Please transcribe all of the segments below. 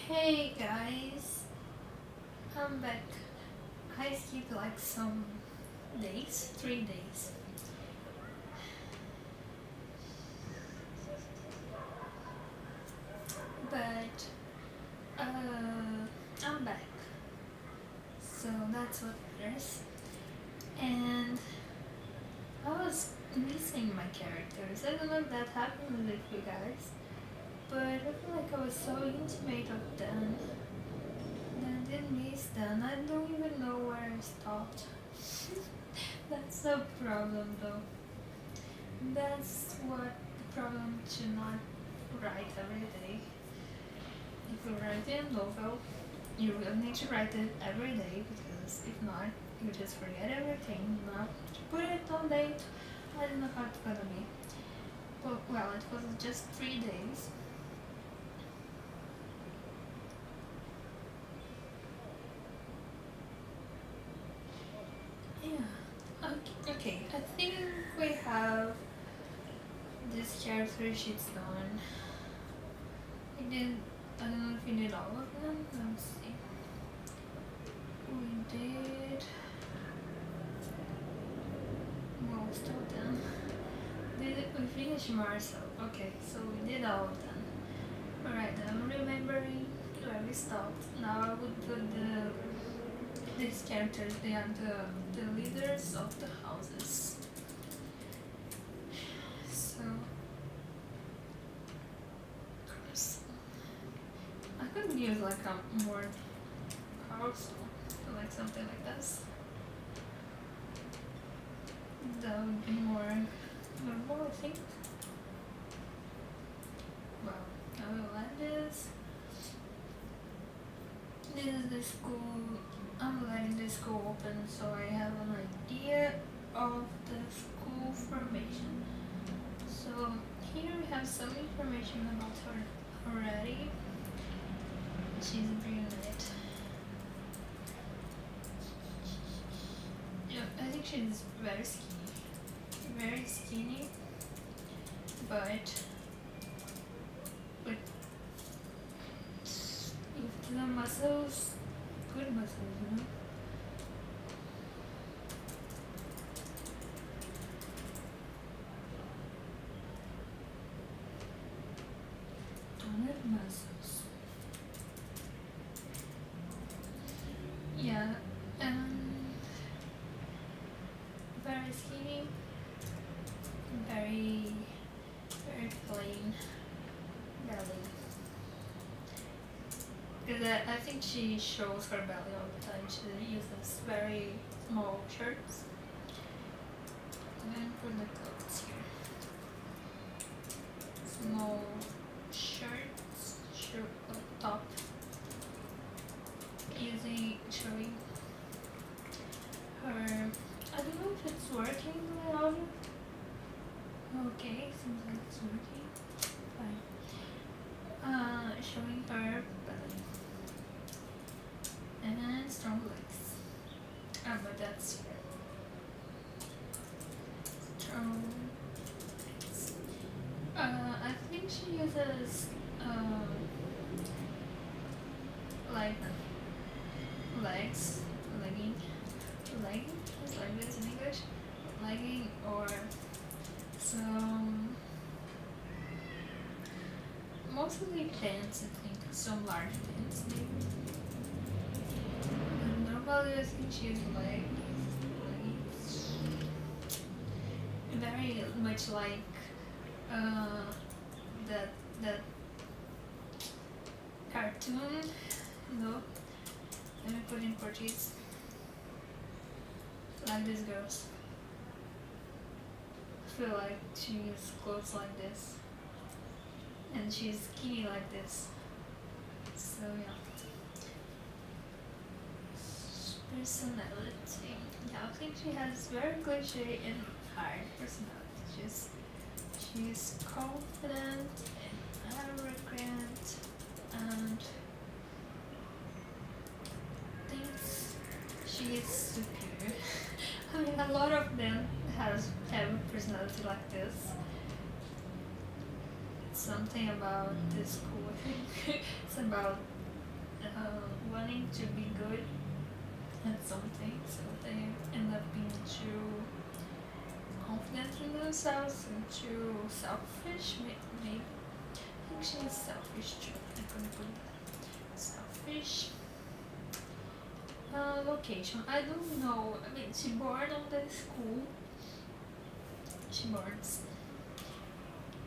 Hey guys, I'm back. I skipped like some days, 3 days, but I'm back, so that's what matters. And I was missing my characters. I don't know if that happened with you guys, but I feel like I was so intimate of them that I didn't miss them. I don't even know where I stopped. That's no problem though. That's what the problem to not write every day. If you write a novel, you really need to write it every day because if not, you just forget everything. Now, to put it on date, I don't know how it's gonna be. But well, it was just 3 days. Yeah. Okay. I think we have this character sheets done. We did. I don't know if we did all of them. Let's see. We did most of them. We finished Marcel. Okay, so we did all of them. Alright, I'm remembering where we stopped. Now I would put these characters, they are the leaders of the houses. So I could use like a more powerful, like something like this. That would be more memorable, I think. Well, I will add this. This is the school. I'm letting the school open so I have an idea of the school formation. So here we have some information about her already. She's a brunette. Yeah, I think she's very skinny. Very skinny, but with the muscles, good muscles, you know. Toned muscles. Yeah, and very skinny, very plain belly. Because I think she shows her belly all the time. She uses very small shirts. And put the clothes here. Small shirts, shirt top, showing her. I don't know if it's working the audio. Okay, seems like it's working. Fine. Showing her belly and strong legs. But that's here. Strong legs. I think she uses like legs, legging, it's like this in English, legging or some mostly pants. I think some large pants maybe. Normally I think she uses leggings, very much like that that cartoon, no. Let me put in Portuguese. Like these girls. I feel like she uses clothes like this. And she's skinny like this. So yeah. Personality. Yeah, I think she has very cliche and hard personality. She's confident and arrogant and thinks she is superior. I mean, a lot of them have a personality like this. Something about this school, I think. It's about wanting to be good at something, so they end up being too confident in themselves and too selfish. Maybe I think she's selfish too. I couldn't put that. Selfish. Location. I don't know. I mean, she born on the school. She borns.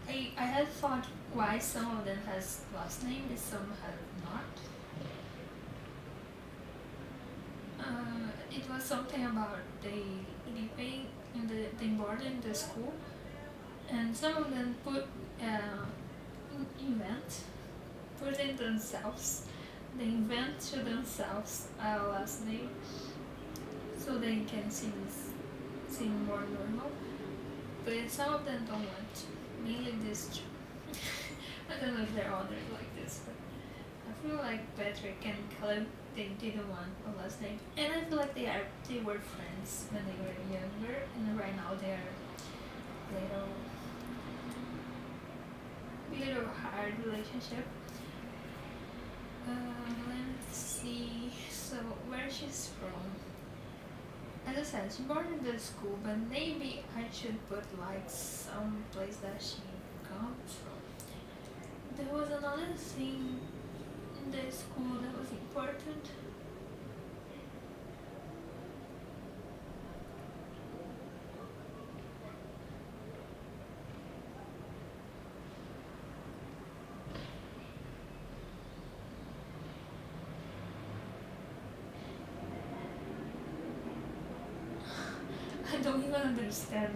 I had thought why some of them has last name and some have not. It was something about they living in they born in the school, and some of them invent put in themselves. They invent to themselves a last name so they can seem more normal. But some of them don't want to. Mainly this two. I don't know if there are others like this, but I feel like Patrick and Caleb, they didn't want a last name, and I feel like they were friends when they were younger, and right now they are little hard relationship. Let's see. So where she's from? As I said, she born in the school, but maybe I should put like some place that she comes from. There was another thing in the school that was important. I don't even understand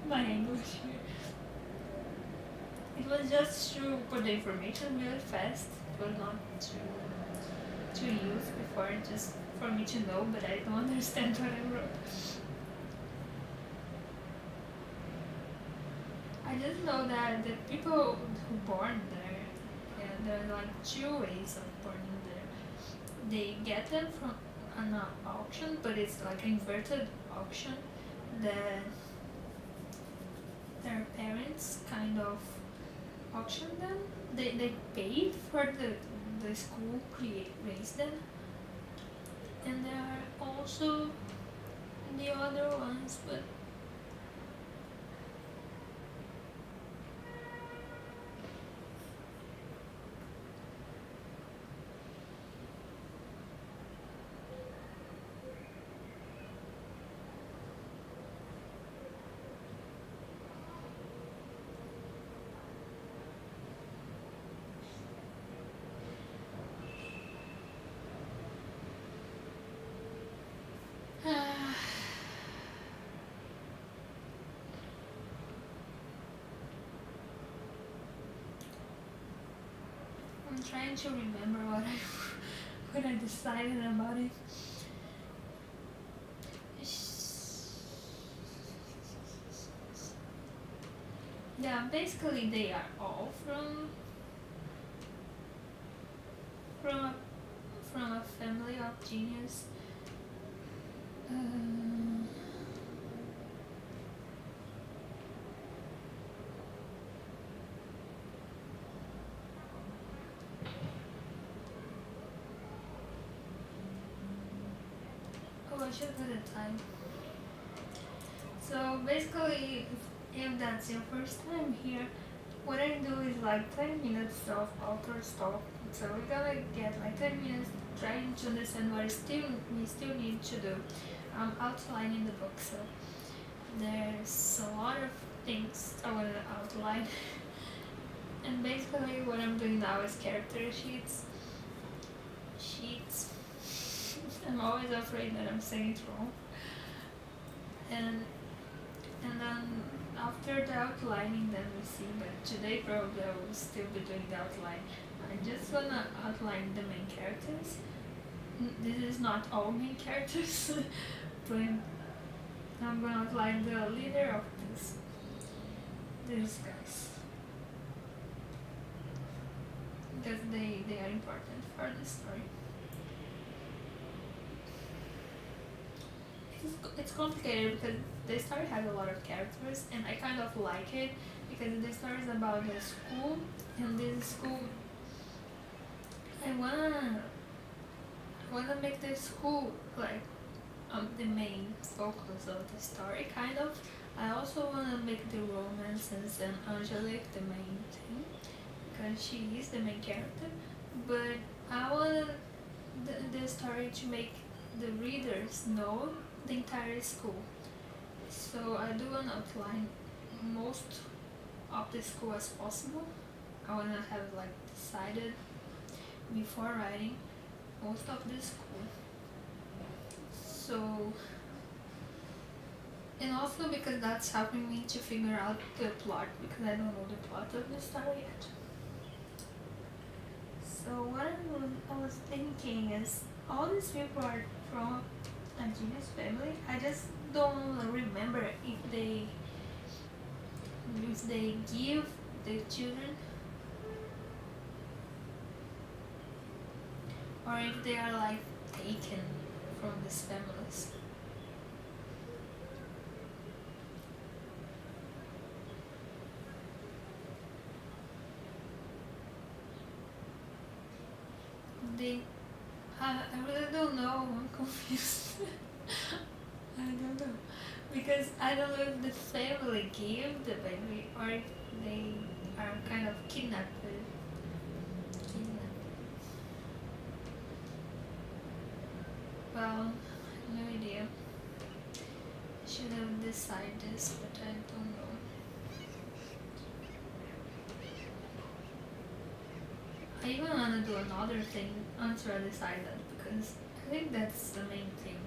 my English here. It was just to put the information really fast. It was not to use before, just for me to know, but I don't understand what I wrote. I just know that the people who born there, yeah, there are like two ways of born there. They get them from an auction, but it's like an inverted auction that their parents kind of auction them. They paid for the school raise them, and there are also the other ones, but I'm trying to remember what I decided about it. Yeah, basically they are all from a from a family of genius. Um, oh, I should put a time. So basically, if that's your first time here, what I do is like 10 minutes of author stuff. So we're gonna get like 10 minutes trying to understand what we still need to do. Outlining the book, so there's a lot of things I want to outline. And basically what I'm doing now is character sheets. I'm always afraid that I'm saying it wrong. And then after the outlining, then we see, but today probably I will still be doing the outline. I just wanna outline the main characters. This is not all main characters, but I'm gonna outline the leader of these guys, because they are important for the story. It's complicated because the story has a lot of characters, and I kind of like it because the story is about the school, and this school I wanna make the school like the main focus of the story, kind of. I also wanna make the romances and Angelique the main thing because she is the main character. But I want the story to make the readers know the entire school. So I do want to outline most of the school as possible. I want to have like decided before writing most of the school. So, and also because that's helping me to figure out the plot because I don't know the plot of the story yet. So what I was thinking is all these people are from a genius family. I just don't remember if they give the children or if they are like taken from these families. They, I really don't know. I'm confused. I don't know because I don't know if the family gave the baby or if they are kind of kidnapped. Well, no idea. I should have decided this, but I don't know. I even want to do another thing once I decide that because I think that's the main thing.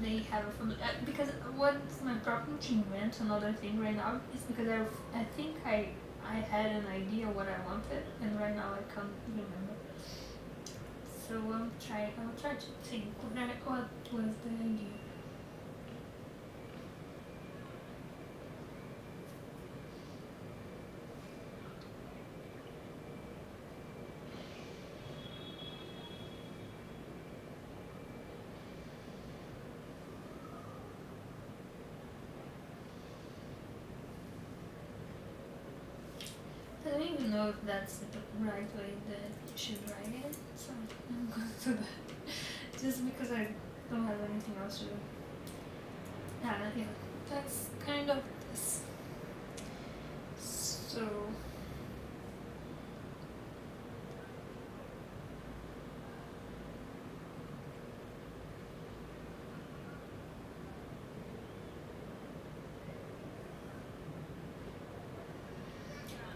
They have a family. Because what's my problem to invent another thing right now is because I think I had an idea what I wanted and right now I can't remember. So I'll try to think what was the idea. I don't even know if that's the right way that you should write it, so I'm going to do that. Just because I don't have anything else to do. Yeah, that's kind of this. So,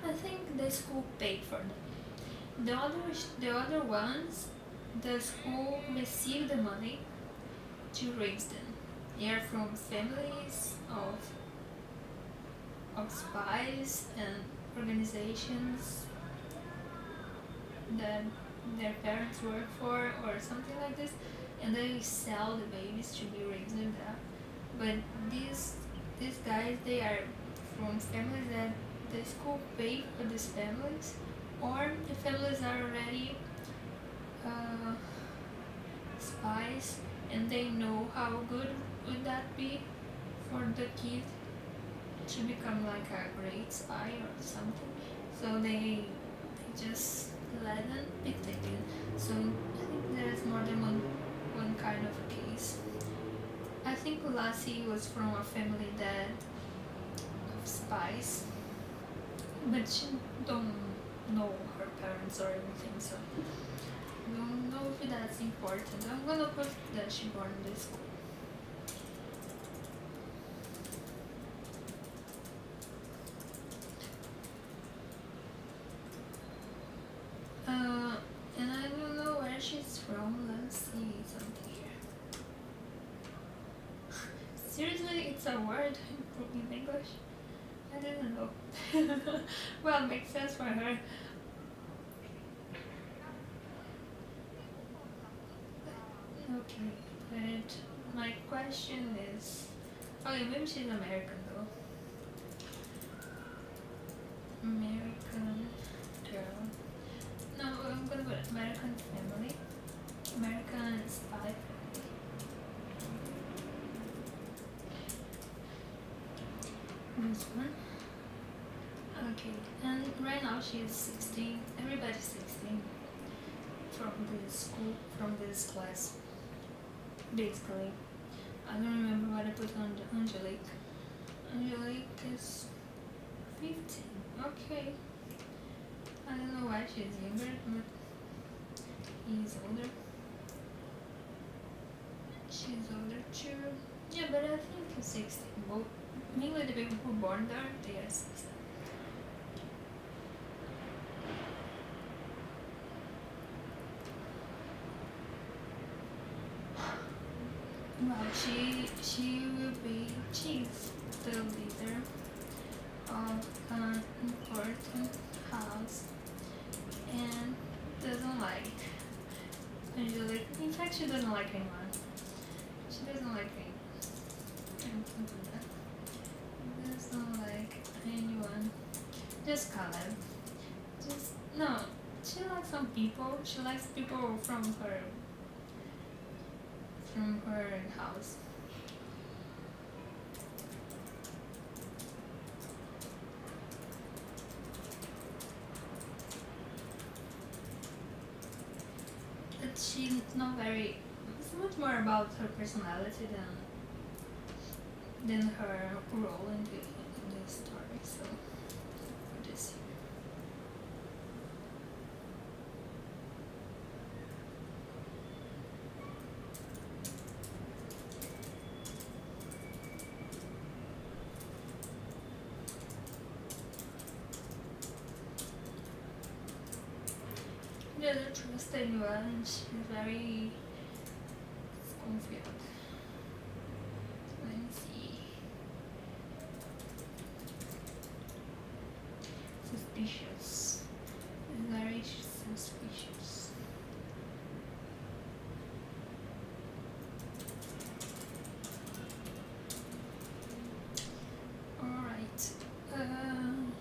I think the school paid for them. The other ones, the school received the money to raise them. They are from families of spies and organizations that their parents work for or something like this, and they sell the babies to be raised in that. But these guys, they are from families that the school paid for these families, or the families are already uh, spies, and they know how good would that be for the kid to become like a great spy or something. So they just let them pick the kid. So I think there's more than one kind of case. I think Lassie was from a family that of spies, but she don't know her parents or anything, so I don't know if that's important. I'm gonna put that she born in this school. And I don't know where she's from. Let's see something here. Seriously, it's a word in English? I didn't know. Well, it makes sense for her. Okay, but my question is, okay, maybe she's American though. American girl. No, I'm gonna put American family. American spy family. This one. Okay, and right now she's 16. Everybody's 16. from this school, from this class. Basically, I don't remember what I put on Angelique. Angelique is 15. Okay. I don't know why she's younger, but he's older. She's older too. Yeah, but I think he's 16. Well, mainly the people who were born there, they are 16. Well, she's the leader of an important house and doesn't like Angelique. In fact, she doesn't like anyone. She doesn't like anyone. I can do that. Doesn't like anyone. Just Caleb. Just no. She likes some people. She likes people from her house. But she's not very. It's much more about her personality than her role in the story. So for this year. She doesn't trust anyone, and she's very confident. Let me see. Suspicious. Very suspicious. Alright.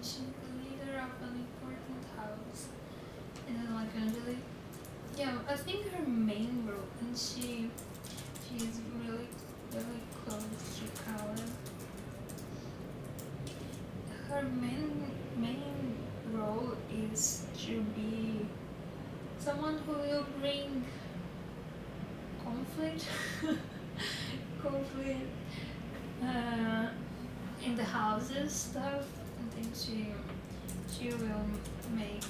She's the leader of an important house. And like Angelique. Yeah, I think her main role, and she's really close to Caleb. Her main role is to be someone who will bring conflict conflict in the houses stuff. I think she will make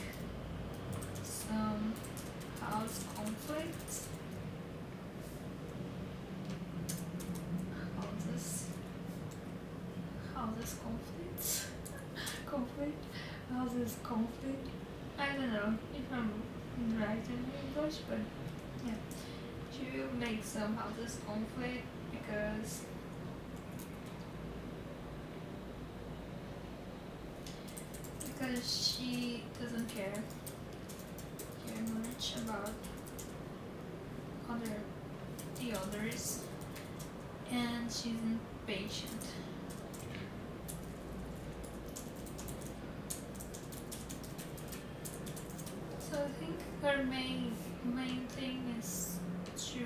some house conflicts. Houses conflicts. Houses conflict. I don't know if I'm right in English, but yeah. She will make some houses conflict because she doesn't care much about the others, and she's impatient. So I think her main thing is to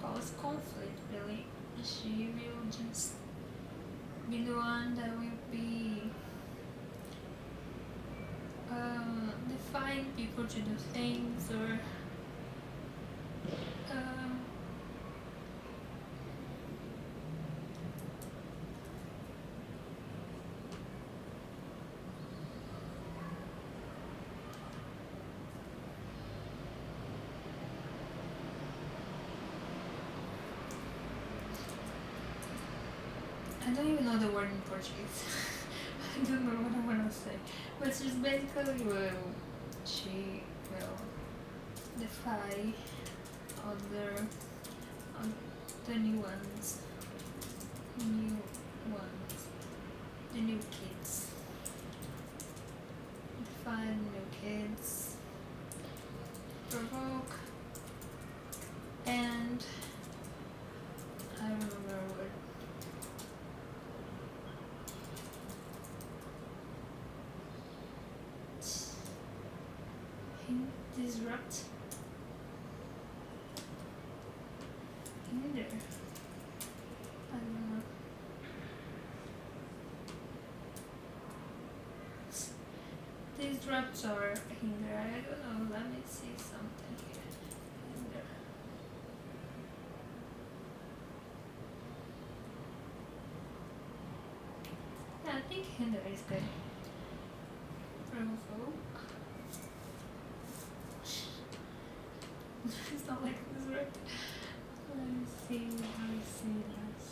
cause conflict. Really, she will just be the one that will be define people to do things, or I don't even know the word in Portuguese. I don't know what I want to say. But she's basically she will defy other the new ones, the new kids. Defy the new kids, provoke, and I remember a word. Disrupt. Hinder. I don't know. Disrupt or hinder. don't know. Let me see something here. Hinder. Yeah, I think hinder is good. Provoke. It's not like this, right? Let me see how I see this.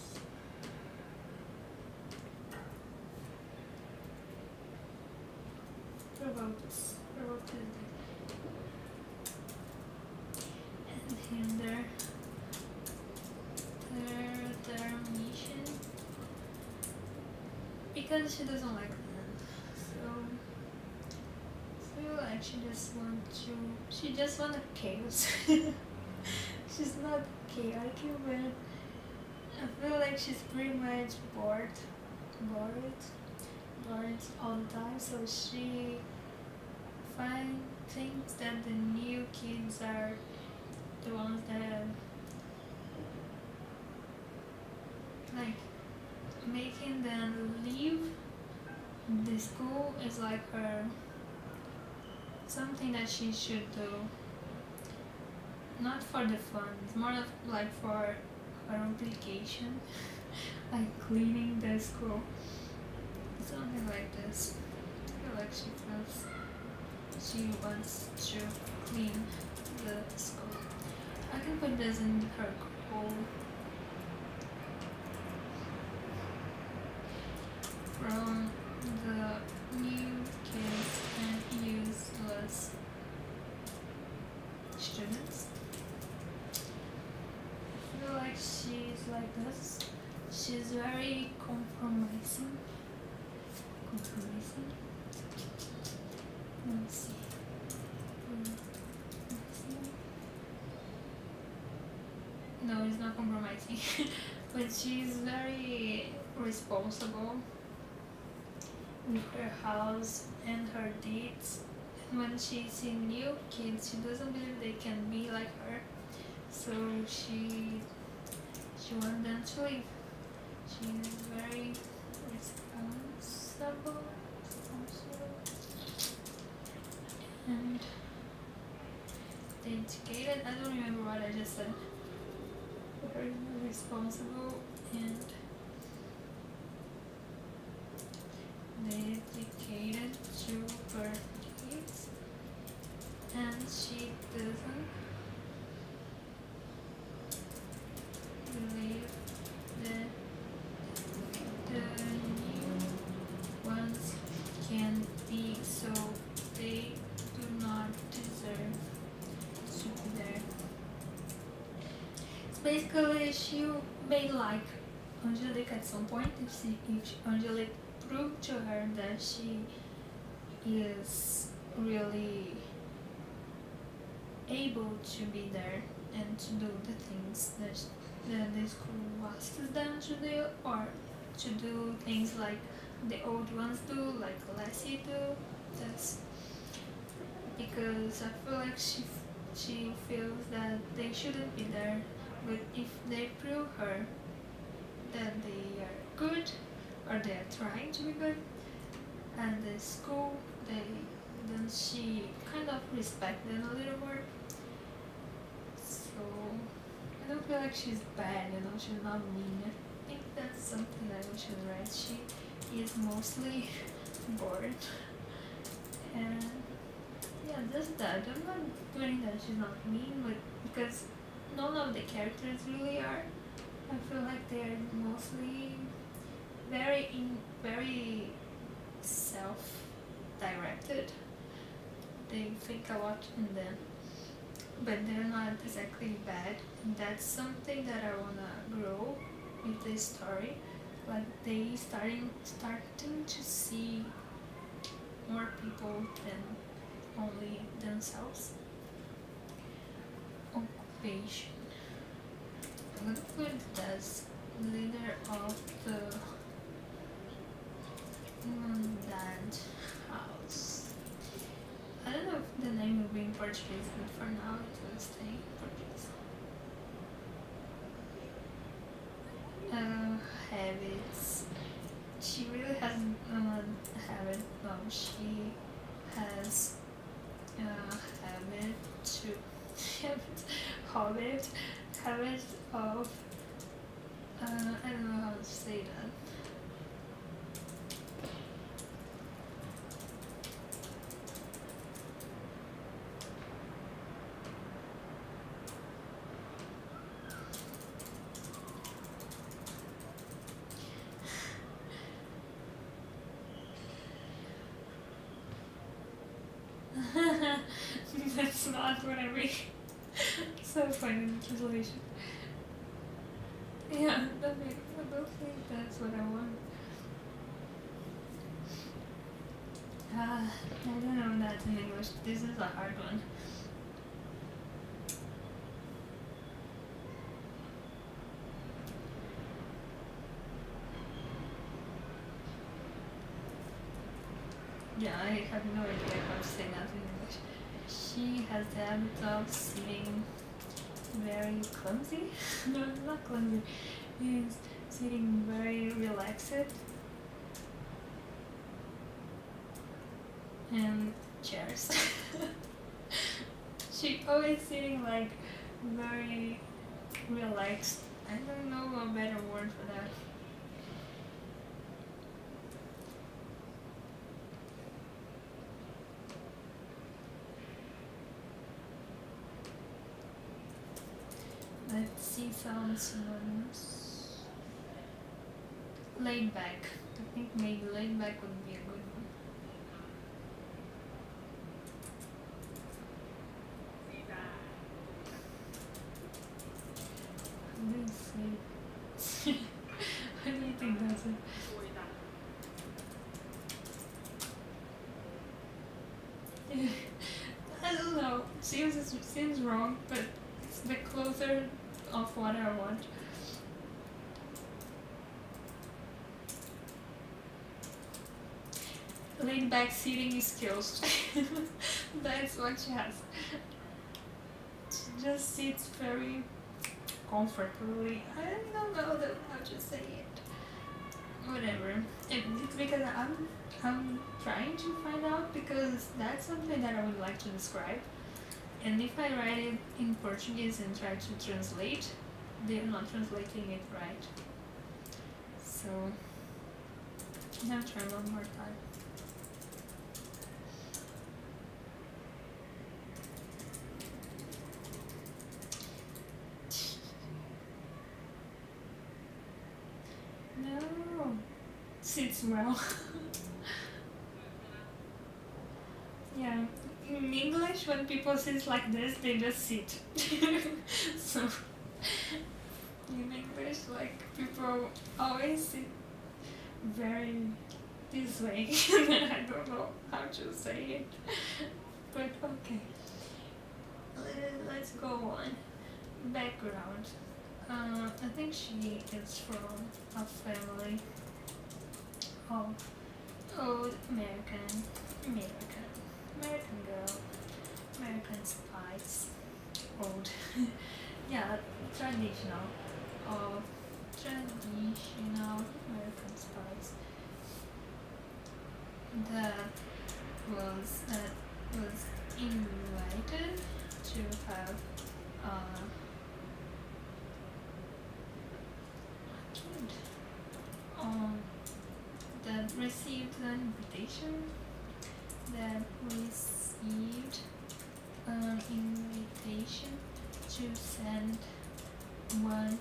Provoked. Provoked is good. And hinder. Their mission. Because she doesn't like that. So like she just want chaos. She's not chaotic, but I feel like she's pretty much bored all the time. So she thinks that the new kids are the ones that like making them leave the school is like her something that she should do. Not for the fun, it's more of like for her obligation, like cleaning the school. Something like this. I feel like she wants to clean the school. I can put this in her goal. From the new kids and useless students. I feel like she's like this. She's very compromising. Let me see. No, it's not compromising. But she's very responsible with her house and her deeds. And when she sees new kids, she doesn't believe they can be like her. So she wants them to leave. She's very responsible. And dedicated. I don't remember what I just said. Very responsible and dedicated to her kids, and she doesn't believe that the new ones can be, so they do not deserve to be there. So basically, she may like Angelique at some point if Angelique proved to her that she is really able to be there and to do the things that the school asks them to do, or to do things like the old ones do, like Lassie do. That's because I feel like she feels that they shouldn't be there, but if they prove her that they are good, or they are trying to be good, and the school, then she kind of respect them a little more. So I don't feel like she's bad, she's not mean. I think that's something that we should write. She is mostly bored, and yeah, just that. I'm not doing that she's not mean, but because none of the characters really are. I feel like they're mostly very self-directed. They think a lot in them, but they're not exactly bad. And that's something that I wanna grow with this story. Like they starting to see more people than only themselves. Occupation. I'm gonna put as leader of the land house. I don't know if the name will be in Portuguese, but for now it will stay in Portuguese. Habits. She really has habit. No, she has habit of I don't know how to say that. That's not what I mean. So funny the translation. Yeah, I don't think that's what I want. I don't know that in English. This is a hard one. Yeah, I have no idea how to say that in English. She has the habit of sitting very clumsy. No, not clumsy. Is sitting very relaxed and chairs. She always sitting like very relaxed. I don't know a better word for that. Let's see some synonyms. Laid back. I think maybe laid back would be a good one. How do you say it? What do you think that's it? I don't know. Seems wrong, but it's the closer of what I want. Laid back seating skills. That's what she has. She just sits very comfortably. I don't know how to say it. Whatever. It's because I'm trying to find out because that's something that I would like to describe. And if I write it in Portuguese and try to translate, they're not translating it right. So now try one more time. No, sits well. Yeah, in English, when people sit like this, they just sit. So in English, like people always sit very this way, and I don't know how to say it. But okay, let's go on. Background. I think she is from a family of old American girl, American spice, old, yeah, traditional American spice that was invited to have a kid that received an invitation that received an invitation to send one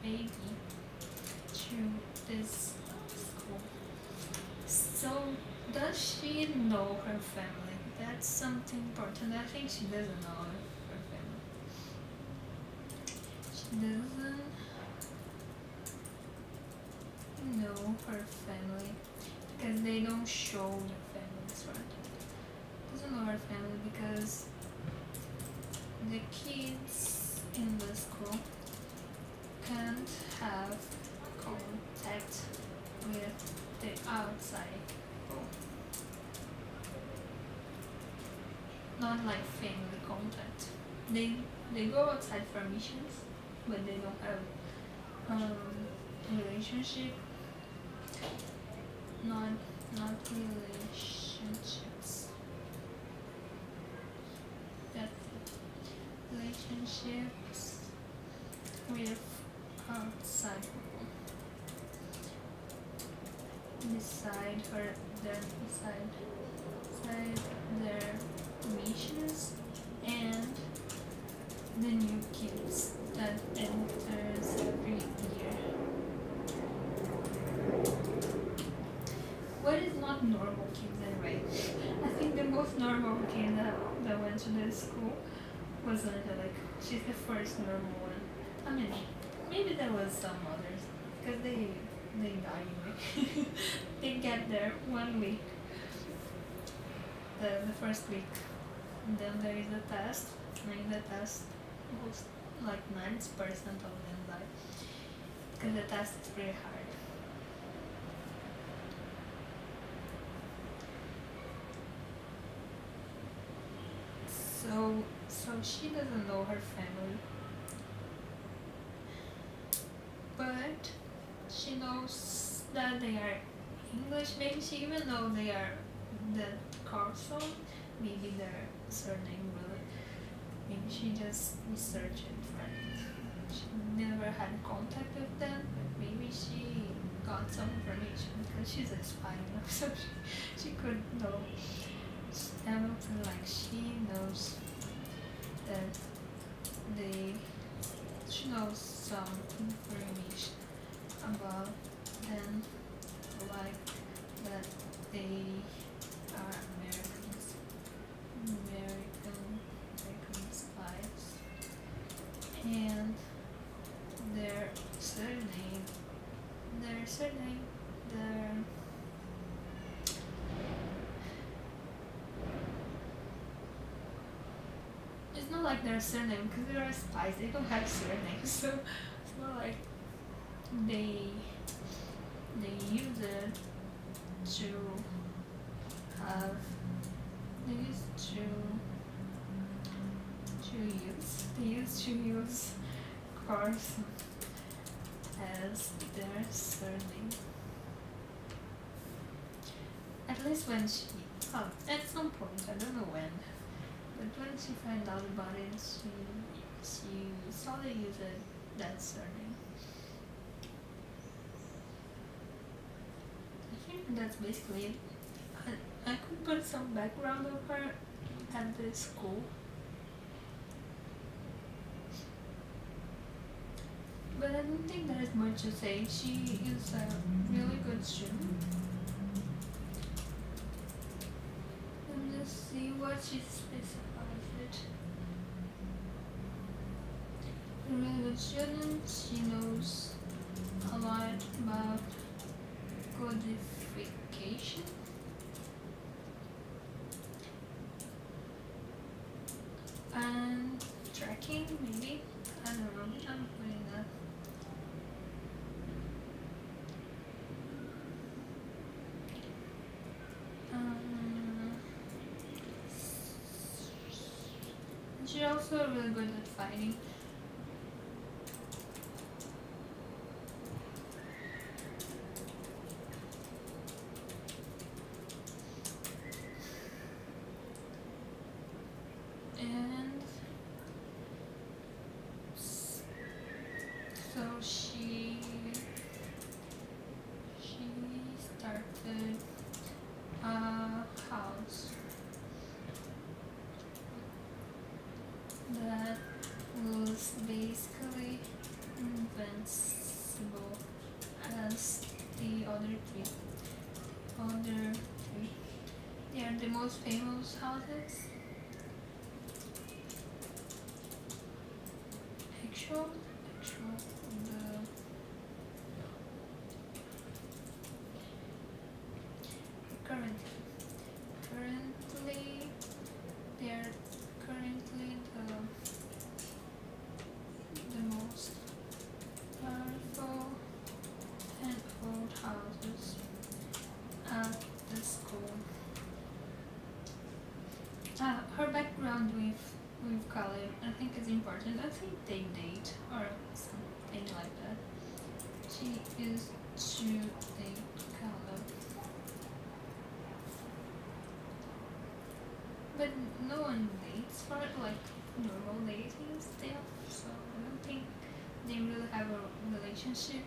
baby to this school. So does she know her family? That's something important. I think she doesn't know her family. She doesn't know her family because they don't show their families, right? Doesn't know her family because the kids in the school can't have contact with the outside people. Not like family contact. They go outside for missions, but they don't have relationship. Not relationships. That's it. relationships with outside people beside her beside their missions and the new kids that enters every year. What is not normal kids anyway? I think the most normal kid that went to the school was Angelic. She's the first normal one. I mean, maybe there was some others because they die anyway. They get there 1 week, the first week, and then there is a test. And in the test, most like 90% of them die because the test is pretty hard. So she doesn't know her family, but she knows that they are English. Maybe she even knows they are the Carlson. Maybe their surname really. Maybe she just researched it for it. She never had contact with them, but maybe she got some information because she's a spy, you know, so she could know. Hamilton, like she knows that she knows some information about them, like that they are American spies, and their surname, their it's not like their surname because they are spies. They don't have surnames, so it's not like they use it to have they used to use Carson as their surname. At least when she at some point, I don't know when, but when she found out about it, she saw they use that surname. I think that's basically it. I could put some background of her at the school, but I don't think there is much to say. She is a really good student. Let's see what she specifies it. A really good student. She knows a lot about codification and tracking, maybe. I don't know. I'm putting that. She's also really good at fighting. And so she started a house that was basically invincible as the other three. They are the most famous houses. Actual, the currently they are currently the most powerful and old houses at the school. Her background with Khalid, I think is important. I think they date or something like that. She is to date Khalid, but no one dates for it. Like normal dating stuff, so I don't think they really have a relationship.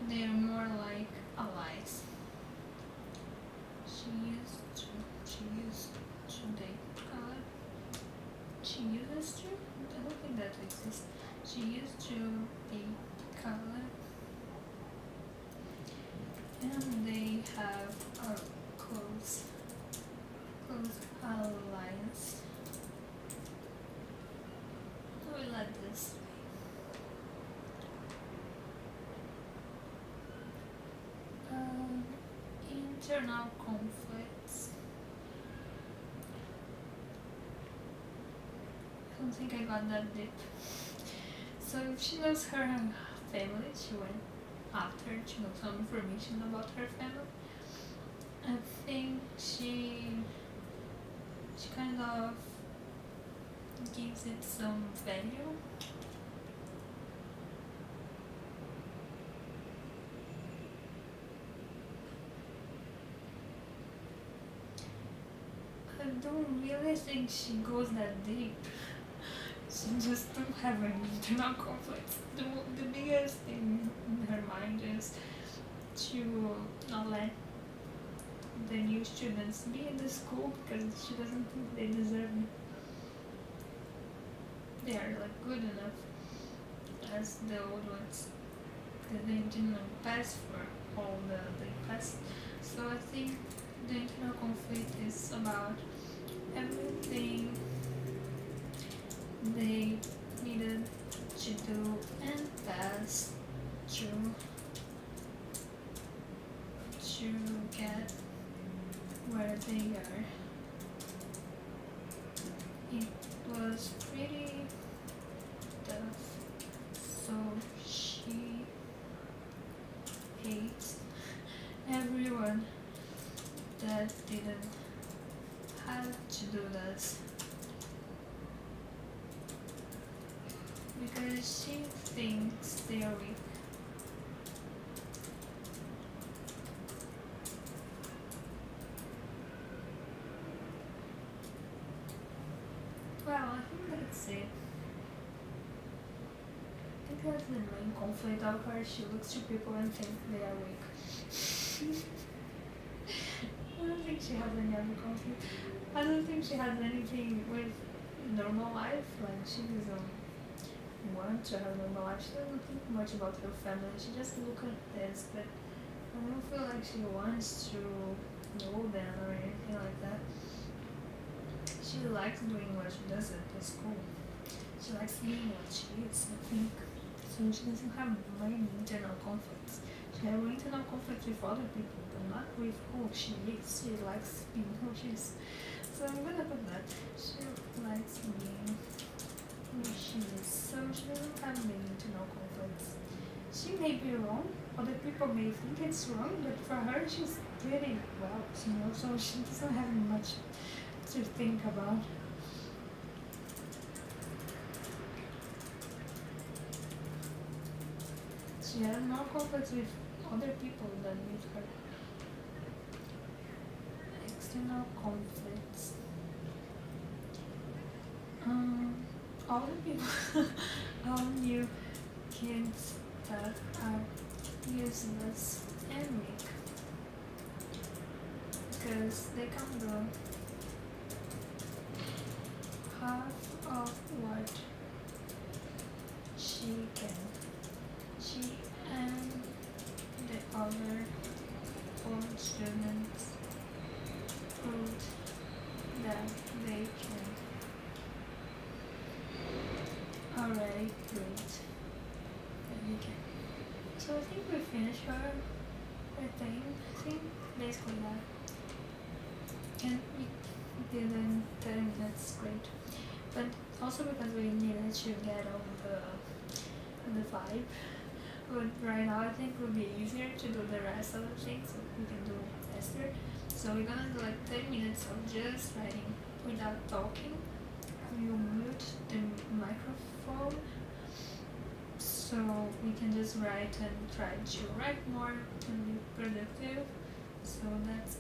They're more like allies. She used to, she used to date Colin. She uses to? I don't think that exists. She used to date Colin, and they have a close alliance. I will add this. Um, Internal conflicts. I don't think I got that deep. So if she knows her family, she went after to know some information about her family. I think she kind of gives it some value. I don't really think she goes that deep. She just don't have any internal conflicts. The biggest thing in her mind is to not let the new students be in the school because she doesn't think they deserve it. They are like good enough as the old ones because they didn't pass for all they passed. So I think the internal conflict is about everything they needed to do and pass through to get where they are. It was pretty tough, so she hates everyone that didn't have to do this because she thinks they are weak. Well, I think that's it. I think that's the main conflict of her. She looks to people and thinks they are weak. I don't think she has any other conflict. I don't think she has anything with normal life. Like she doesn't want to have normal life. She doesn't think much about her family. She just looks at this, but I don't feel like she wants to know them or anything like that. She likes doing what she does at the school. She likes being what she is, I think. So she doesn't have many internal conflicts. She has internal conflicts with other people, but not with who she is. She likes being who she is. So I'm gonna put that. She likes being who she is. So she doesn't have many internal conflicts. She may be wrong. Other people may think it's wrong, but for her, she's pretty well, so she doesn't have much to think about. She has more conflicts with other people than with her. External conflicts. All the people, all new kids that are useless and weak because they can't do half of what she can. She and the other 4 students proved that they can already proved that they can. So I think we finished her thing. I think basically that. And we did in 30 minutes, great. But also because we needed to get over the vibe. But right now I think it would be easier to do the rest of the things so we can do faster. So we're gonna do like 10 minutes of just writing without talking. We will mute the microphone so we can just write and try to write more and be productive. So that's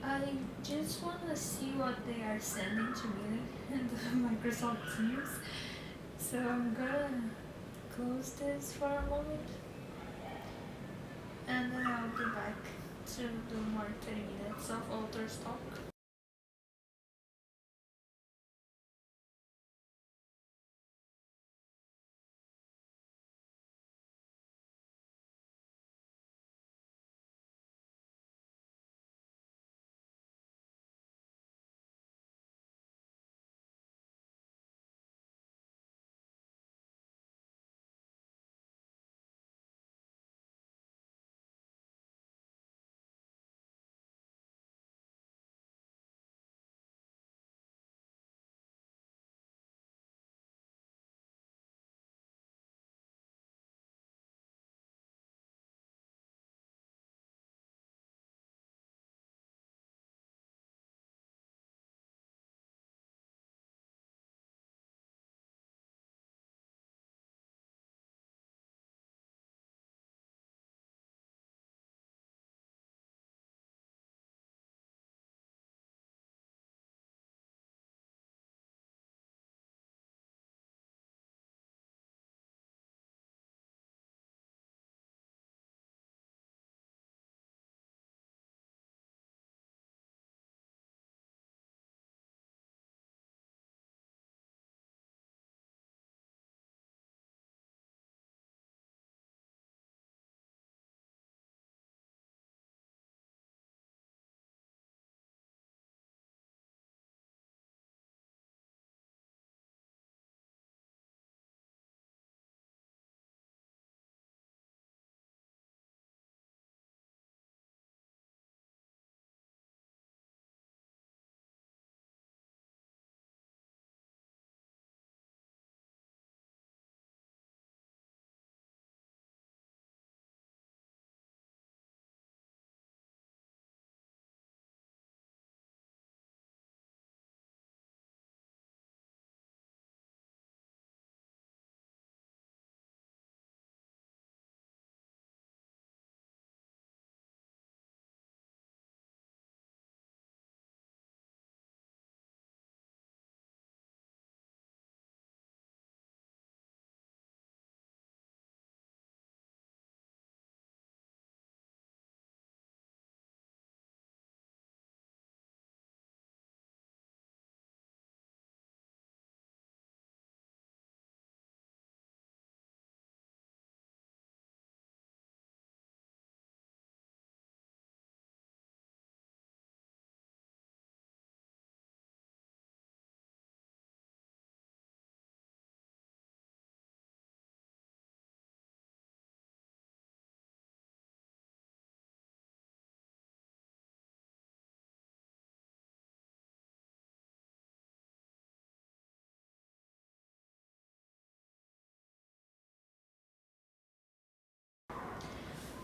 I just want to see what they are sending to me in the Microsoft Teams. So I'm gonna close this for a moment and then I'll be back to do more 30 minutes of author's talk.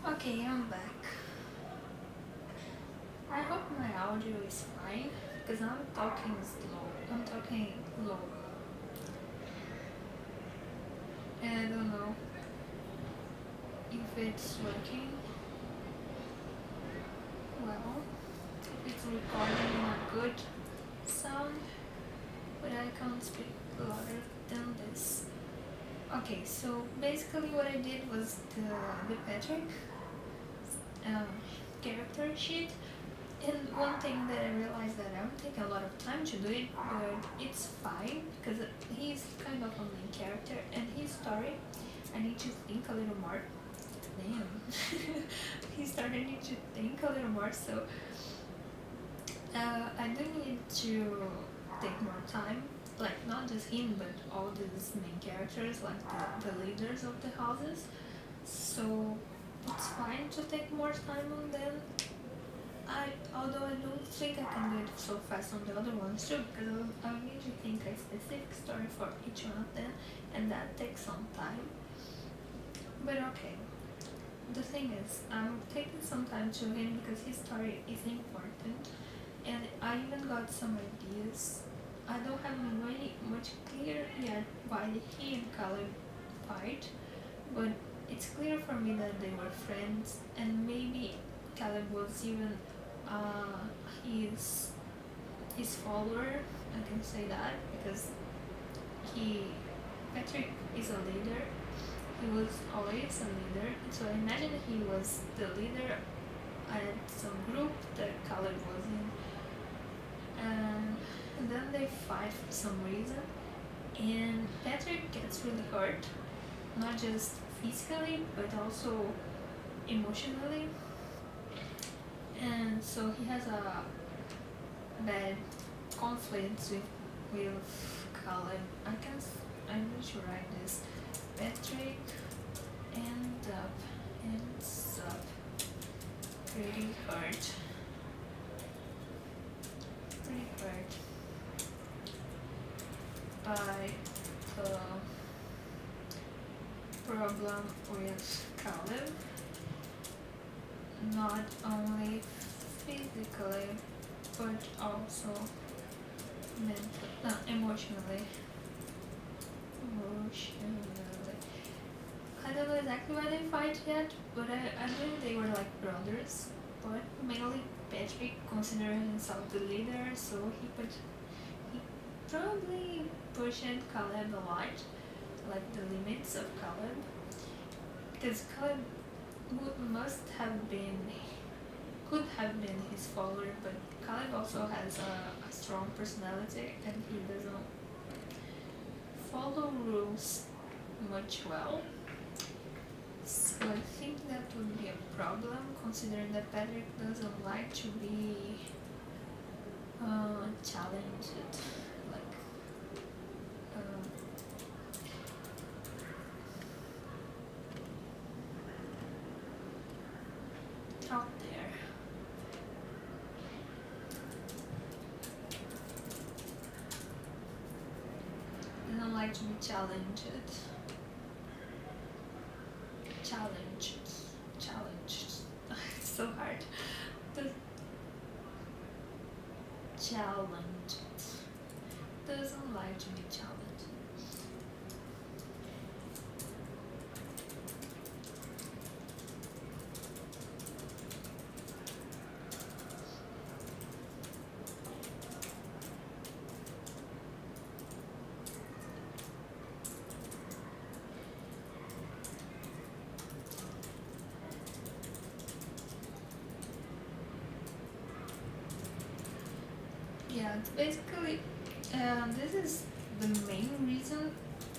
Okay, I'm back. I hope my audio is fine because I'm talking slow. I'm talking low. And I don't know if it's working well, if it's recording in a good sound, but I can't speak louder than this. Okay, so basically what I did was the Patrick um, character sheet. And one thing that I realized that I don't take a lot of time to do it, but it's fine because he's kind of a main character and his story, I need to think a little more. Damn, he started need to think a little more. So I do need to take more time, like not just him, but all these main characters, like the leaders of the houses. So it's fine to take more time on them. Although I don't think I can do it so fast on the other ones too, because I'll need to think a specific story for each one of them, and that takes some time. But okay, the thing is, I'm taking some time to him because his story is important, and I even got some ideas. I don't have really much clear yet why he and Caleb fight, but it's clear for me that they were friends, and maybe Caleb was even he his follower. I can say that because he Patrick is a leader. He was always a leader. So I imagine he was the leader at some group that Caleb was in. And then they fight for some reason. And Patrick gets really hurt, not just physically, but also emotionally. And so he has a bad conflict with Caleb. I need to write this. Patrick ends up pretty hurt by the problem with Caleb, not only physically but also emotionally. I don't know exactly why they fight yet, but I believe they were like brothers. But mainly Patrick considered himself the leader, so he probably pushed Caleb a lot, like the limits of Caleb, because Caleb could have been his follower, but Caleb also has a strong personality and he doesn't follow rules much well. So I think that would be a problem, considering that Patrick doesn't like to be challenged, like out there. Doesn't like to be challenged. It's so hard. Challenged. Doesn't like to be challenged. Yeah, it's basically, this is the main reason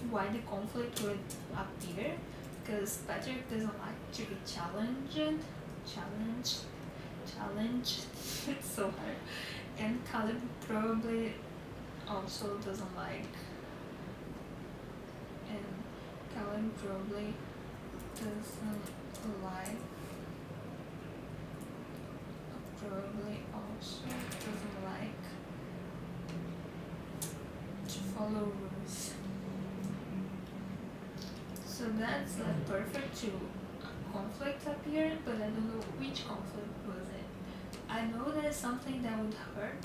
why the conflict would appear, because Patrick doesn't like to be challenged. It's so hard. And Caleb probably also doesn't like, and Caleb probably doesn't like, probably also doesn't like to follow rules. So that's like perfect to conflict appear, but I don't know which conflict was it. I know there's something that would hurt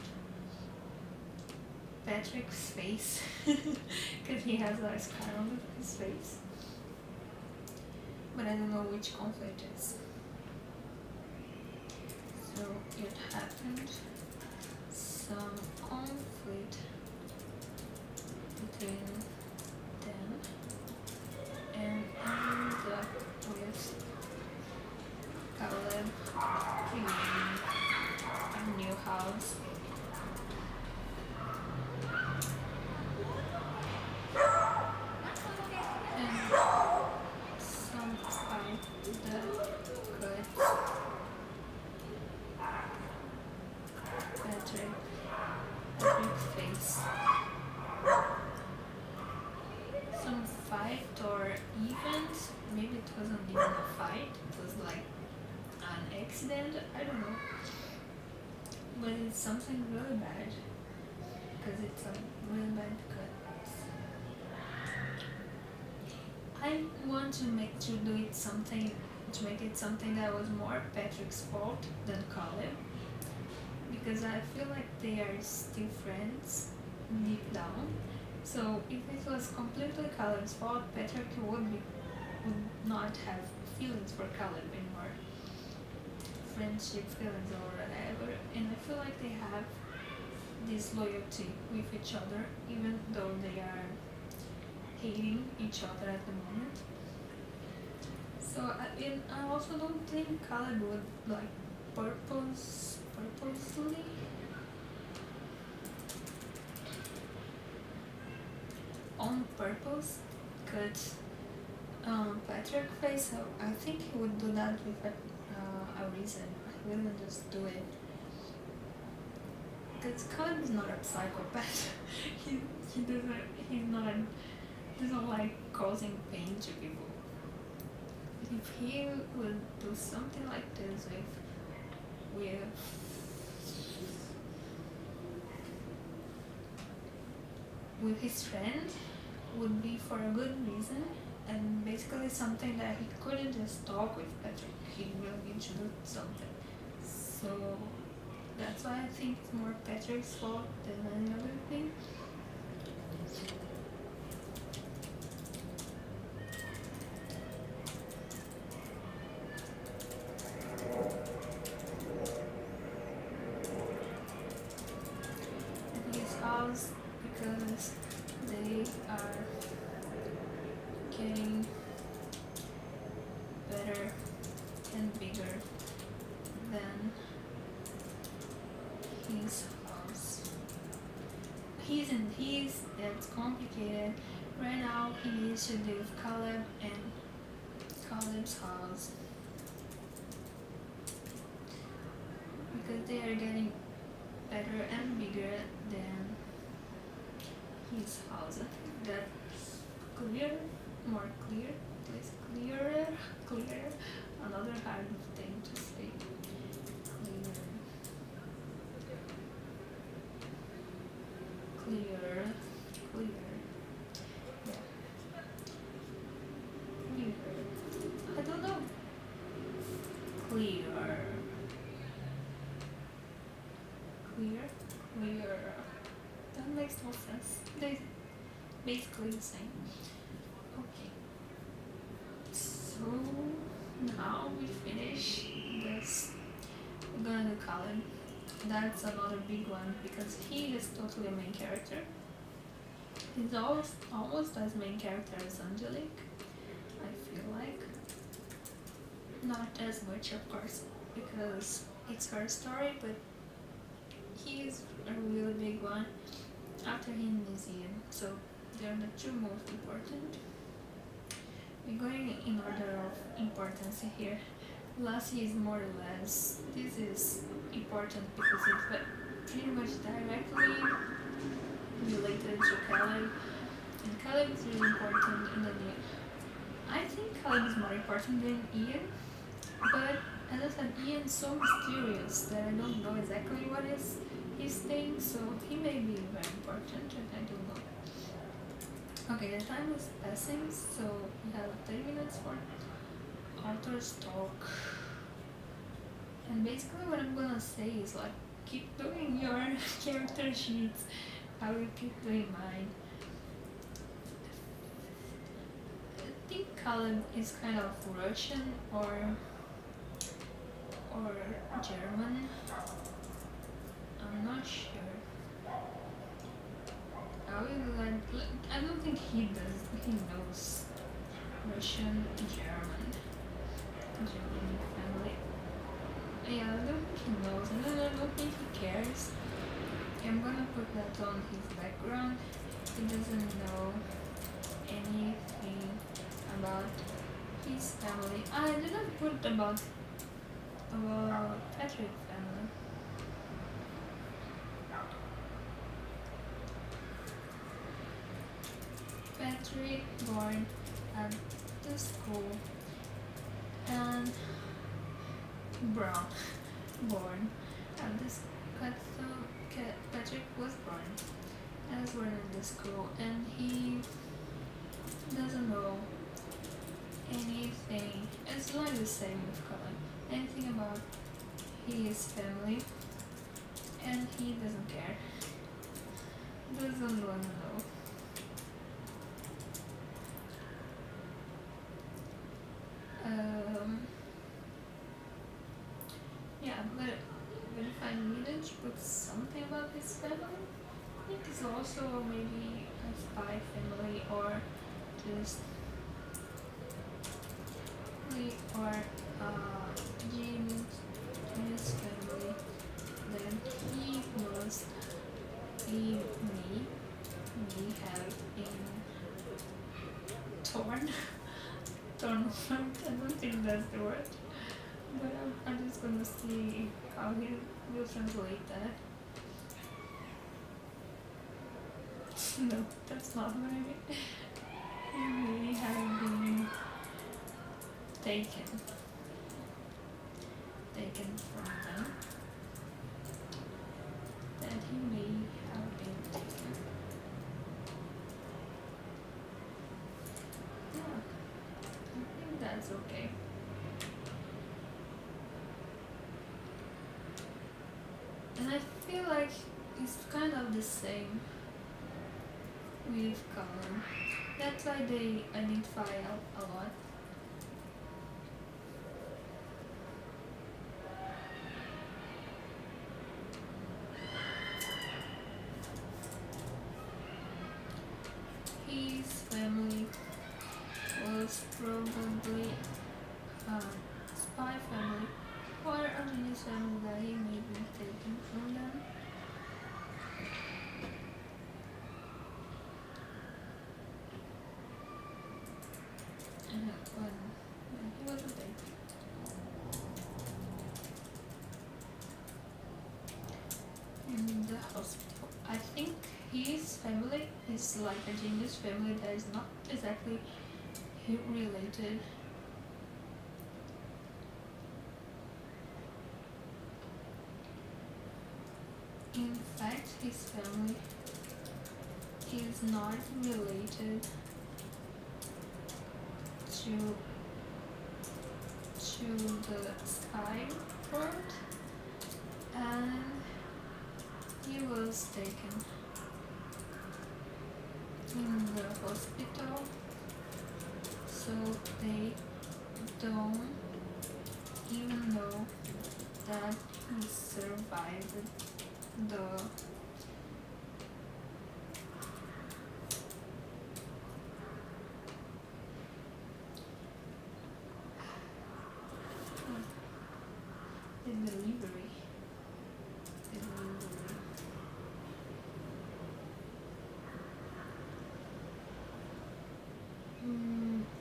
Patrick's face because he has a scar on his face, but I don't know which conflict it is. So it happened, some conflict between them, and ended up with Caleb creating a new house. And some fight that cuts Patrick's face. Some fight or event, maybe it wasn't even a fight, it was like an accident, I don't know. But it's something really bad, because it's a really bad cut. I want to make it something that was more Patrick's fault than Caleb, because I feel like they are still friends deep down. So if it was completely Caleb's fault, Patrick would not have feelings for Caleb anymore, friendship feelings or whatever. And I feel like they have this loyalty with each other, even though they are hating each other at the moment. So I also don't think Caleb would like purposely on purpose cut Patrick face. So I think he would do that with a reason. He wouldn't just do it. Because Caleb is not a psychopath. he doesn't like causing pain to people. If he would do something like this with his friend, would be for a good reason, and basically something that he couldn't just talk with Patrick. He will need to do something. So that's why I think it's more Patrick's fault than any other thing. His house, because they are getting better and bigger than his house. That's complicated. Right now he needs to live with Caleb and Caleb's house, because they are getting better and bigger than his house. I think that's clear, more clear, please clearer. Another hard thing to say. Clear. Yeah. Clear. I don't know. Clear. That makes no sense. They basically the same. Okay. So now we finish this. We're gonna do Colin. That's another big one because he is totally a main character. He's almost as main character as Angelique, I feel like. Not as much, of course, because it's her story, but he's a really big one. After him is Ian, so they're the two most important. We're going in order of importance here. Lassie is more or less, this is important because it's pretty much directly related to Caleb, and Caleb is really important in the new. I think Caleb is more important than Ian, but as I said, Ian's so mysterious that I don't know exactly what is his thing, so he may be very important, and I don't know. Okay, the time is passing, so we have 30 minutes for author's talk. And basically what I'm gonna say is like, keep doing your character sheets. I will keep doing mine. I think Colin is kind of Russian or German. I'm not sure. I don't think he knows Russian, German family. Yeah, I don't think he knows, and I don't think he cares. I'm gonna put that on his background. He doesn't know anything about his family. I didn't put about Patrick's family. Patrick born at the school, and Brown born at this. Patrick was born in the school, and he doesn't know anything. It's like the same with Colin. Anything about his family, and he doesn't care. Doesn't wanna know. Yeah, but if I needed to put something about his family. I think it's also maybe a spy family or just or Jim's family. Then he must be me have been torn torn apart. I don't think that's the word, but I'm just gonna see how he will translate that. No, that's not what I mean. He may have been taken from them. That he may have been taken. Yeah, I think that's okay. And I feel like it's kind of the same with color. That's why they identify a lot. His family was probably a spy family or a mini family that he may be taken from them. When he was a baby. In the hospital. I think his family is like a genius family that is not exactly related. In fact, his family is not related to the spy world, and he was taken in the hospital, so they don't even know that he survived the delivery.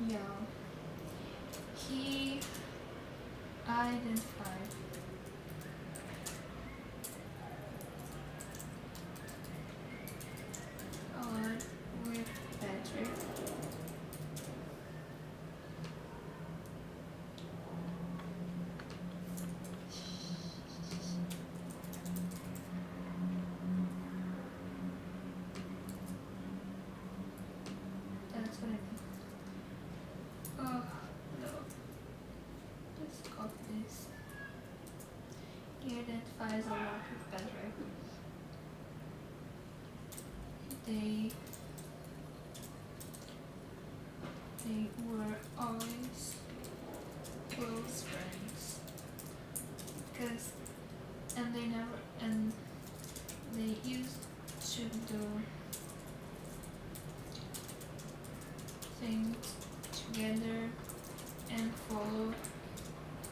Yeah. He identified a lot with Patrick. That's what I mean. Oh no. Just copy this. He identifies a lot with Patrick. They were always close friends. Cause and they used to do things together and follow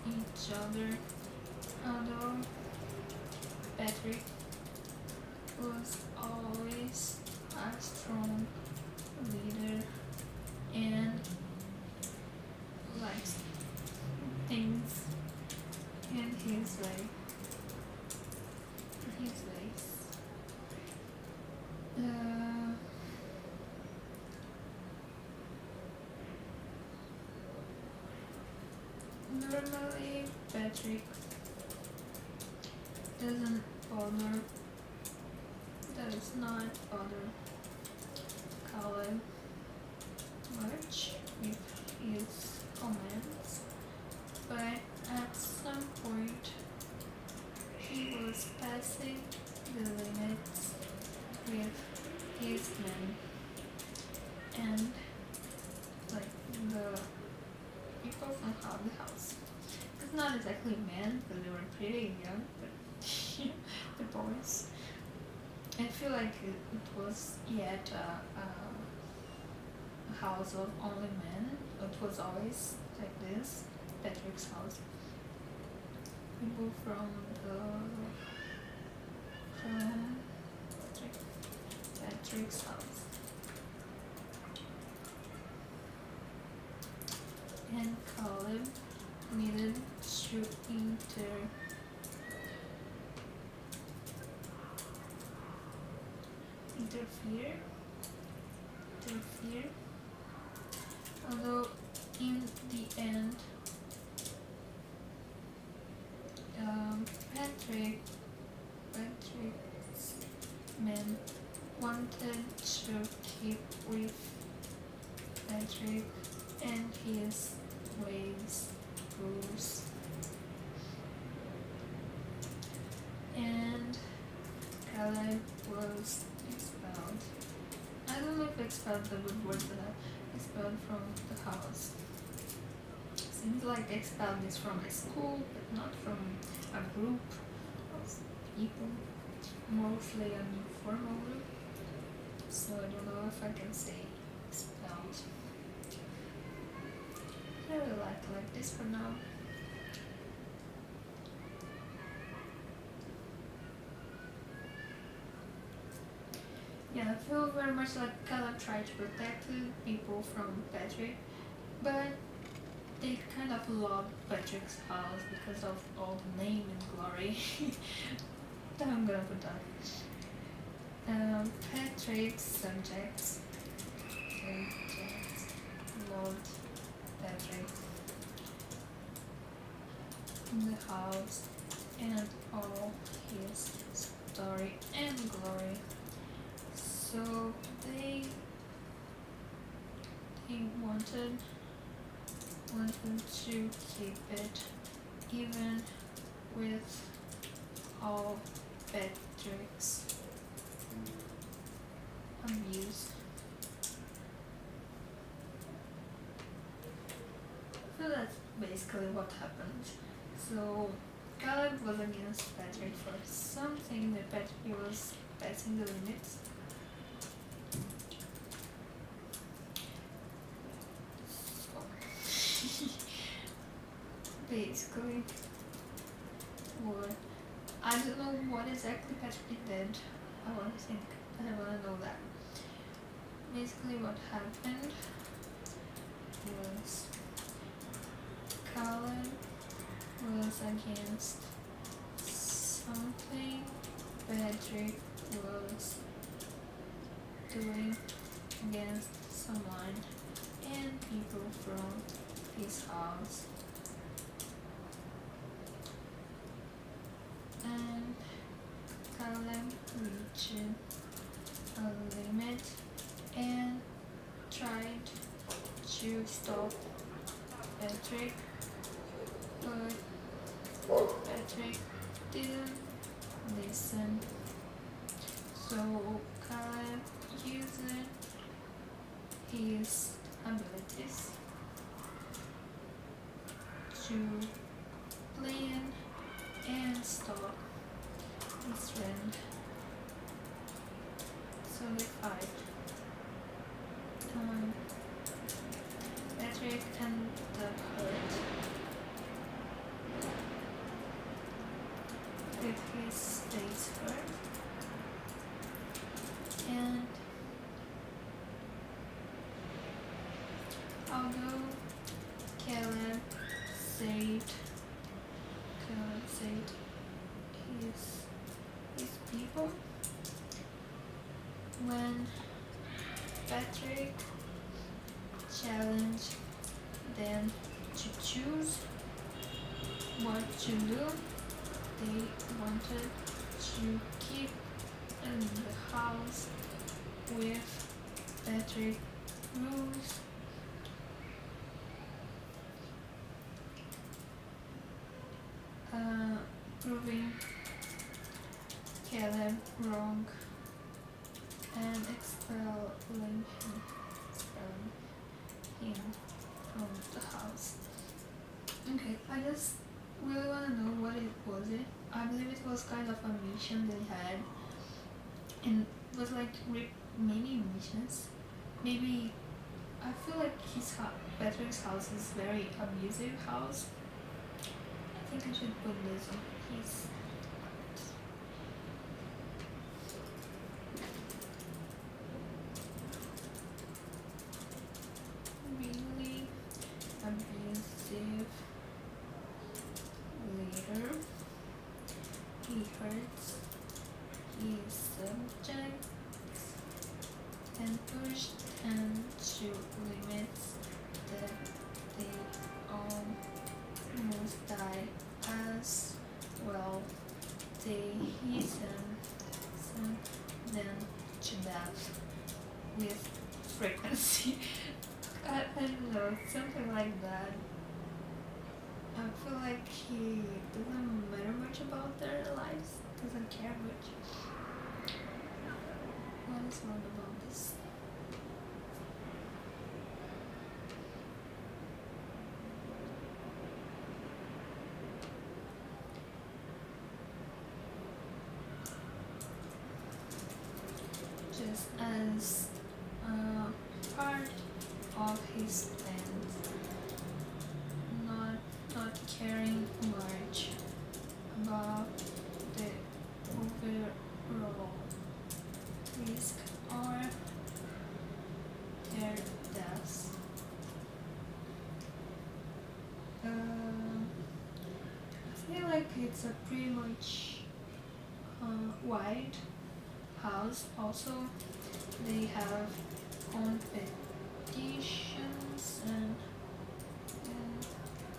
each other. Although Patrick was always a strong leader and likes things in his way. His ways. Normally, Patrick does not bother Colin much with his comments, but at some point he was passing the limits with his men and like the people from the house. It's not exactly men because they were pretty young, but the boys I feel like it was yet a house of only men. It was always like this. Patrick's house. People from Patrick's house. And Caleb needed to interfere, although in the end, Patrick's men wanted to keep with Patrick and his ways, rules, and Caleb was expelled. I don't know if expelled the good word for that. Expelled from the house. Seems like expelled is from a school, but not from a group of people. Mostly an informal group. So I don't know if I can say expelled. I really like this for now. Yeah, I feel very much like Caleb tried to protect people from Patrick, but they kind of loved Patrick's house because of all the name and glory. I'm gonna put that. Patrick's subjects loved Patrick in the house and all his story and glory. So they wanted to keep it even with all Patrick's abuse. So that's basically what happened. So Caleb was against Patrick for something that Patrick was passing the limits. Basically, what I don't know what exactly Patrick did. I want to know that. Basically, what happened was Caleb was against something Patrick was doing against someone and people from his house. And Caleb reached a limit and tried to stop Patrick, but Patrick didn't listen. So Caleb used his abilities to plan and stop his friend. So they fight. Patrick ended up hurt with his face hurt, and although Caleb saved his people, when Patrick challenged them to choose what to do, they wanted to keep in the house with Patrick rules. Proving Caleb wrong and expelling him from the house. Okay, I just really want to know what it was. I believe it was kind of a mission they had and was like many missions. Maybe I feel like Patrick's house is very abusive house. I think I should put this on his. Really abusive leader. He hurts his subjects and pushed them to limits that they almost die as well. They send them to death with frequency. I don't know, something like that. I feel like he doesn't matter much about their lives, doesn't care much. What is wrong about this? Just as part of his plans, not caring much about the overall risk or their deaths. I feel like it's a pretty much wide house. Also, they have competitions and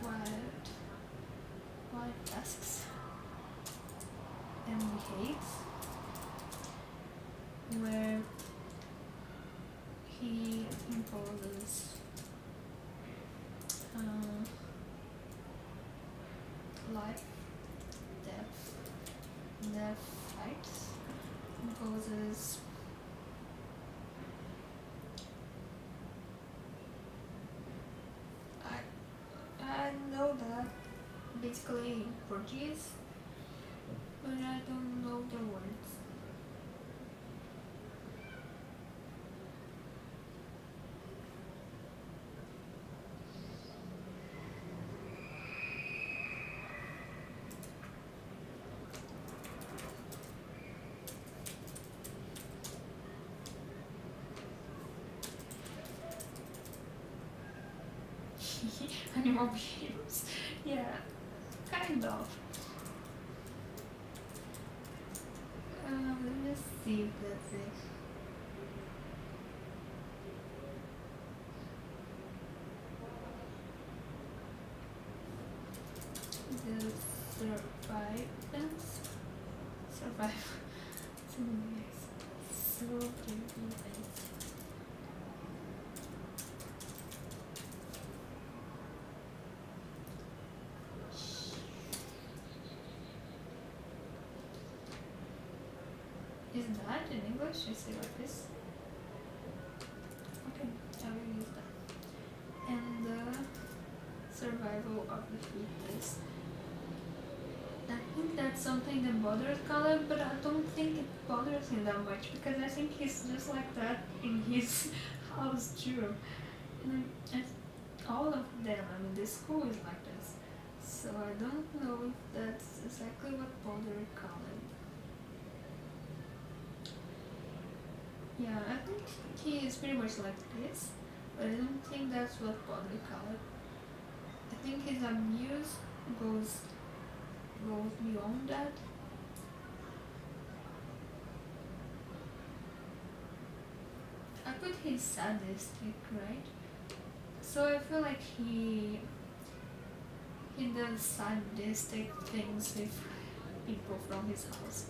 wild tasks and hates where he imposes life, death fights, imposes I know that basically Portuguese, but I don't know the words. Animal behaviors. Yeah, kind of. Let me see if that's it. The survivance. Survive. Survivance. Is that in English? I say like this. Okay, I will use that. And the survival of the fittest. I think that's something that bothers Caleb, but I don't think it bothers him that much because I think he's just like that in his house too. And all of them, I mean, the school is like this. So I don't know if that's exactly what bothered Caleb. Yeah, I think he is pretty much like this, but I don't think that's what bothered Caleb. I think his abuse goes beyond that. I put his sadistic, right? So I feel like he does sadistic things with people from his house,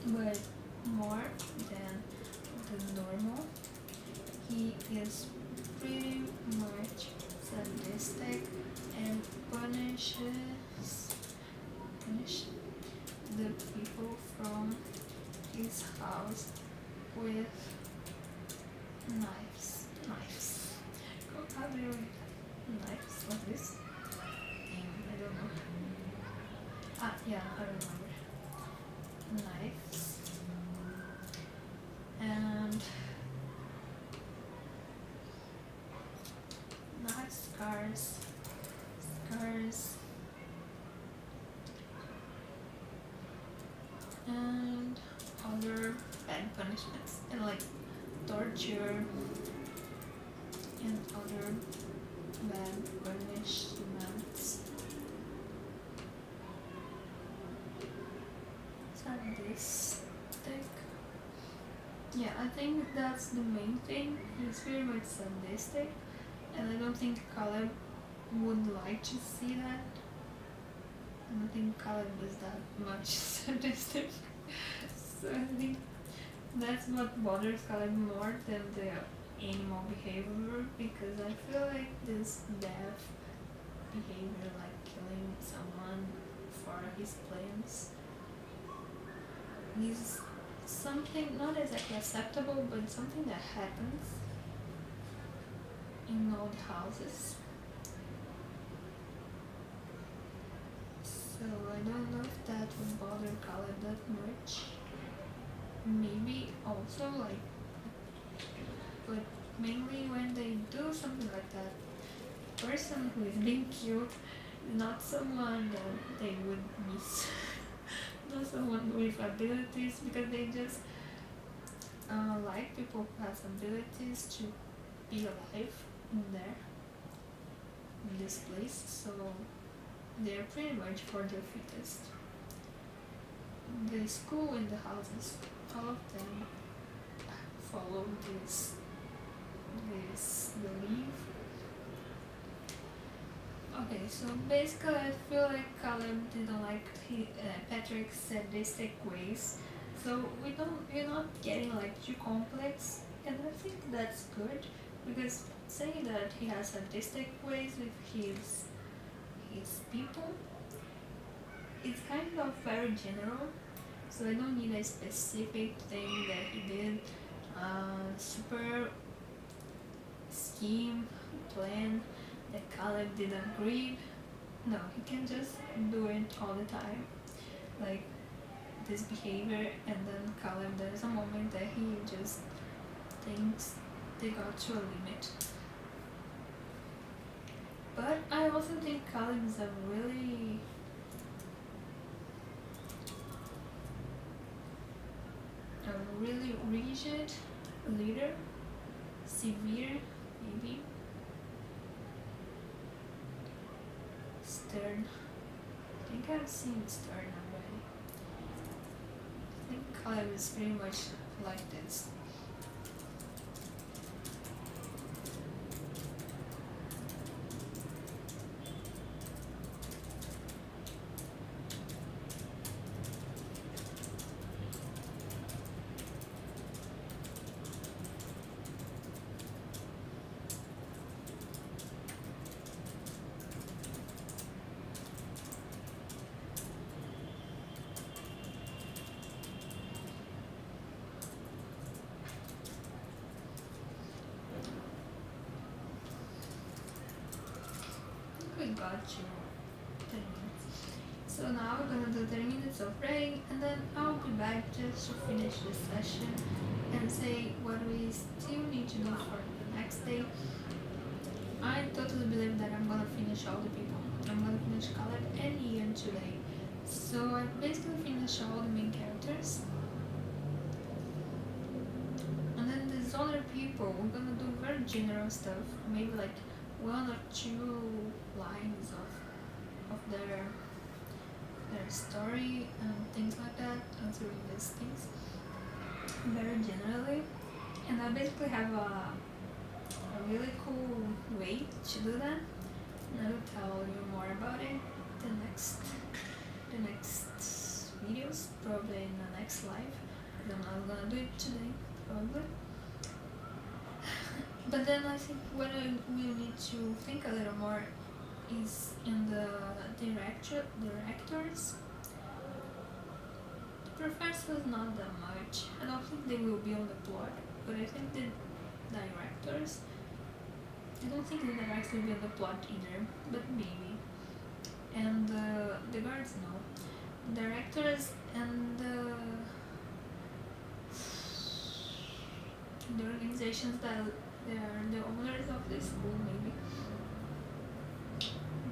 but more than the normal. He is pretty much sadistic and punishes the people from his house with knives. How do you read that? Knives like this? I don't know. Yeah, I remember. Knives punishments and like torture and other bad punishments. Sadistic. Yeah, I think that's the main thing. He's very much sadistic, and I don't think Caleb would like to see that. I don't think Caleb is that much sadistic. So I think that's what bothers Caleb more than the animal behavior, because I feel like this death behavior, like killing someone for his plans, is something not exactly acceptable, but something that happens in old houses. So I don't know if that would bother Caleb that much. Maybe also like, but mainly when they do something like that, person who is being killed is not someone that they would miss. Not someone with abilities, because they just like people who have abilities to be alive in there, in this place. So they're pretty much for the fittest. The school and the houses, all of them follow this belief. Okay, so basically I feel like Caleb didn't like Patrick's sadistic ways. So we're not getting like too complex, and I think that's good, because saying that he has sadistic ways with his people, it's kind of very general. So I don't need a specific thing that he did, super scheme, plan that Caleb didn't agree. No, he can just do it all the time. Like this behavior, and then Caleb, there's a moment that he just thinks they got to a limit. But I also think Caleb is a really rigid leader, severe, maybe stern. I think I've seen stern already. I think Caleb is pretty much like this. We got you 10 minutes. So now we're gonna do 30 minutes of praying, and then I'll be back just to finish this session and say what we still need to do for the next day. I totally believe that I'm gonna finish all the people. I'm gonna finish Caleb and Ian today. So I basically finished all the main characters. And then these other people, we're gonna do very general stuff, maybe like 1 or 2 lines of their story and things like that, answering these things very generally. And I basically have a really cool way to do that, and I will tell you more about it the next videos, probably in the next live. I'm not gonna do it today, probably. But then I think what we need to think a little more is in the directors. The professors not that much. I don't think they will be on the plot, but I think the directors, I don't think the directors will be on the plot either, but maybe. And the guards, no. Directors and the organizations that they are the owners of the school, maybe.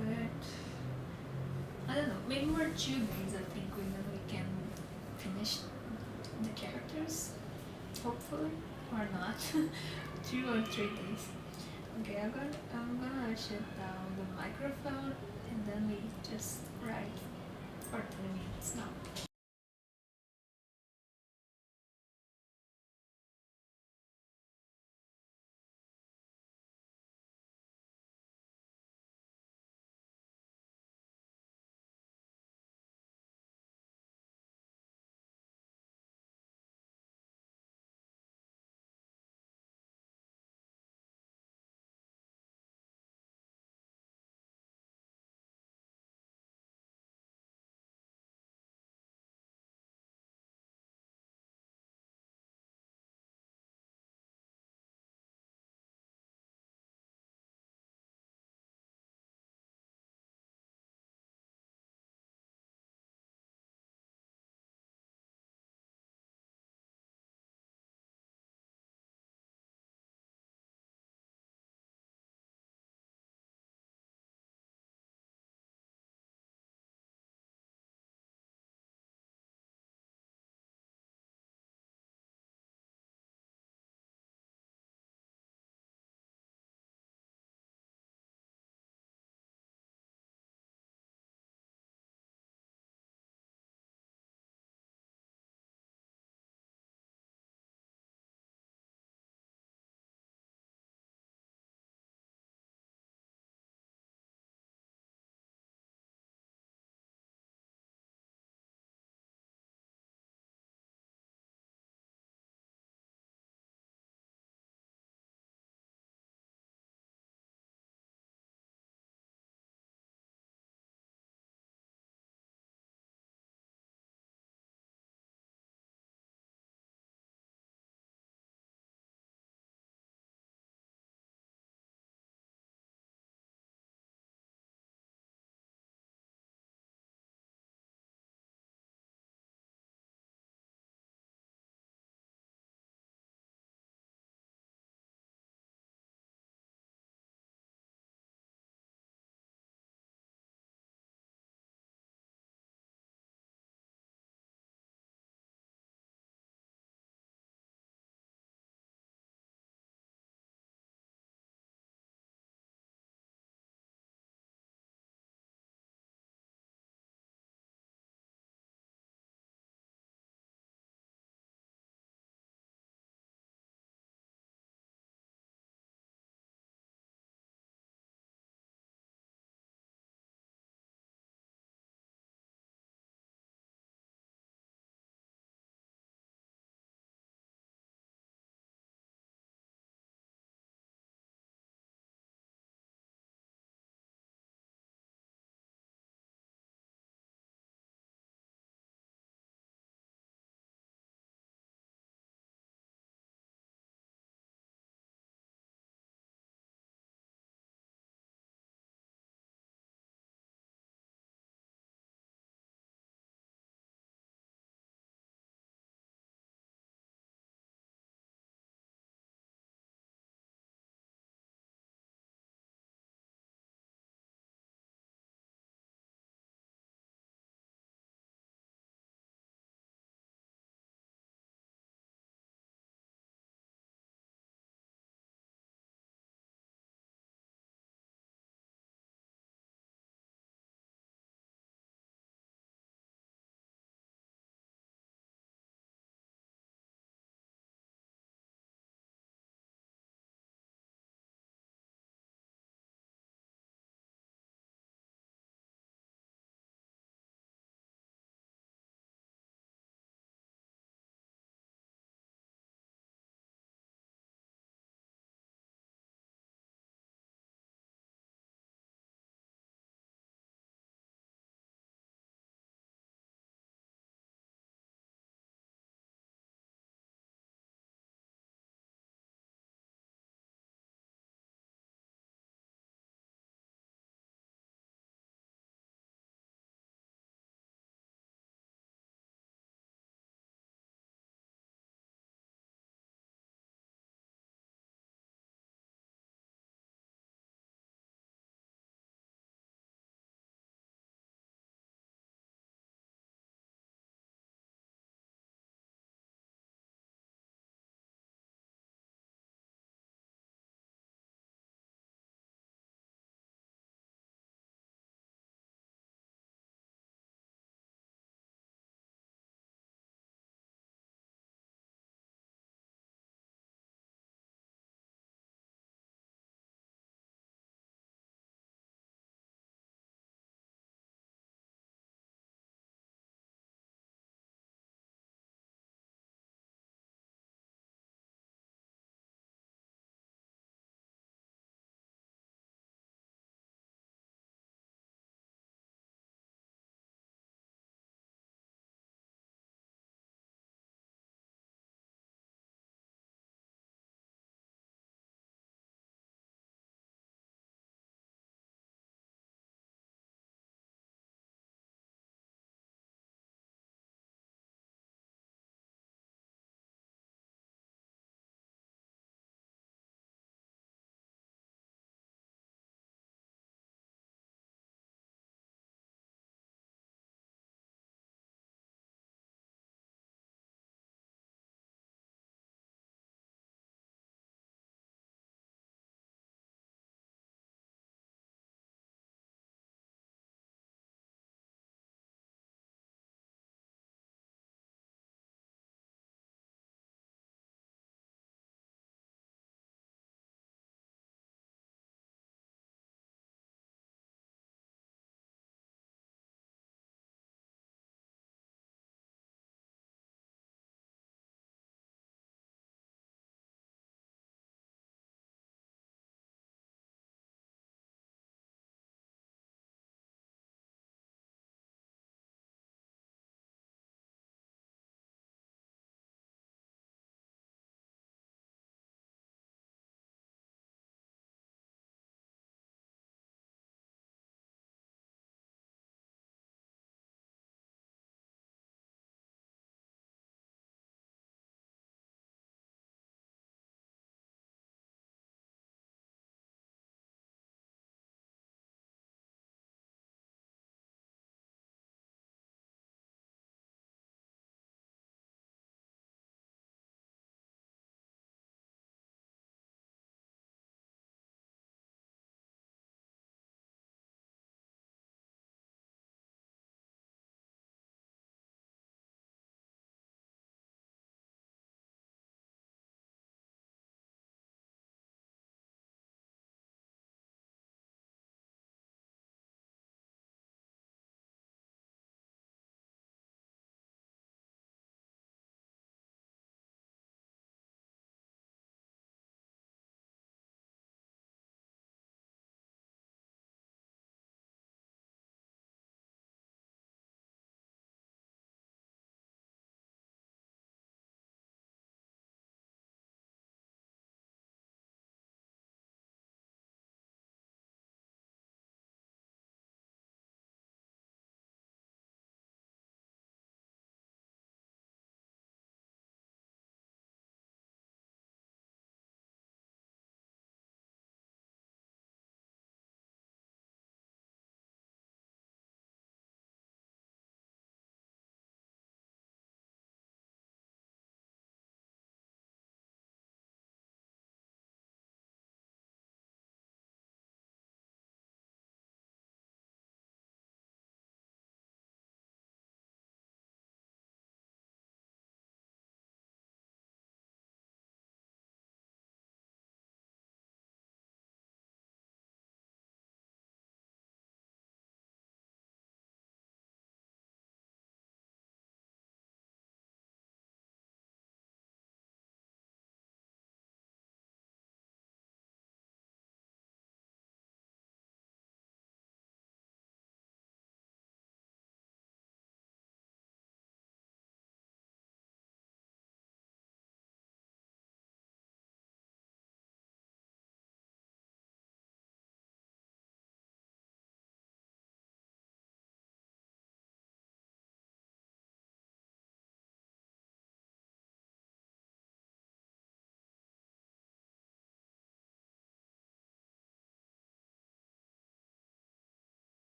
But I don't know, maybe more 2 days I think we can finish the characters. hopefully, or not. 2 or 3 days. Okay, I'm gonna shut down the microphone and then we just write for 10 minutes now.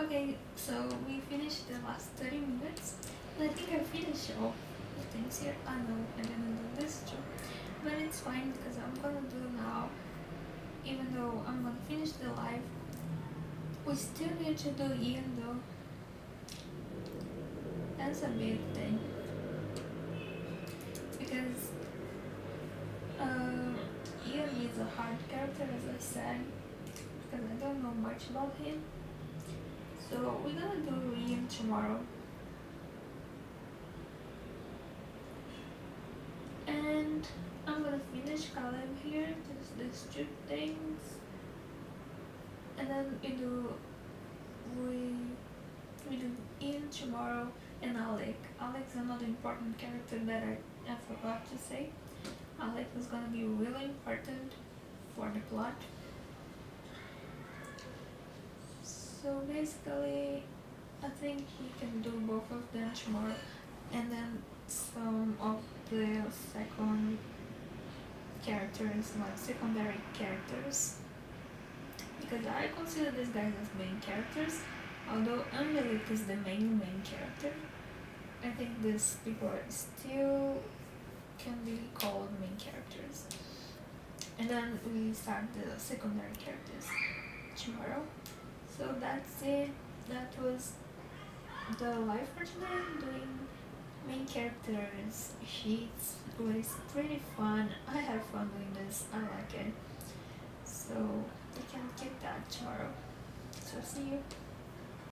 Okay, so we finished the last 30 minutes. And I think I finished all the things here. I know I didn't do this too. But it's fine because I'm gonna do now. Even though I'm gonna finish the live, we still need to do Ian though. That's a big thing. Because Ian is a hard character, as I said, because I don't know much about him. So we're gonna do Ian tomorrow. And I'm gonna finish Caleb here, just these two things. And then we do Ian tomorrow and Alec. Alec's another important character that I forgot to say. Alec is gonna be really important for the plot. So basically, I think we can do both of them tomorrow, and then some of the second characters, like secondary characters, because I consider these guys as main characters. Although Angelique is the main character, I think these people are still can be called main characters. And then we start the secondary characters tomorrow. So that's it. That was the live for today. I'm doing main characters sheets. It was pretty fun. I have fun doing this. I like it. So we can keep that tomorrow. So see you.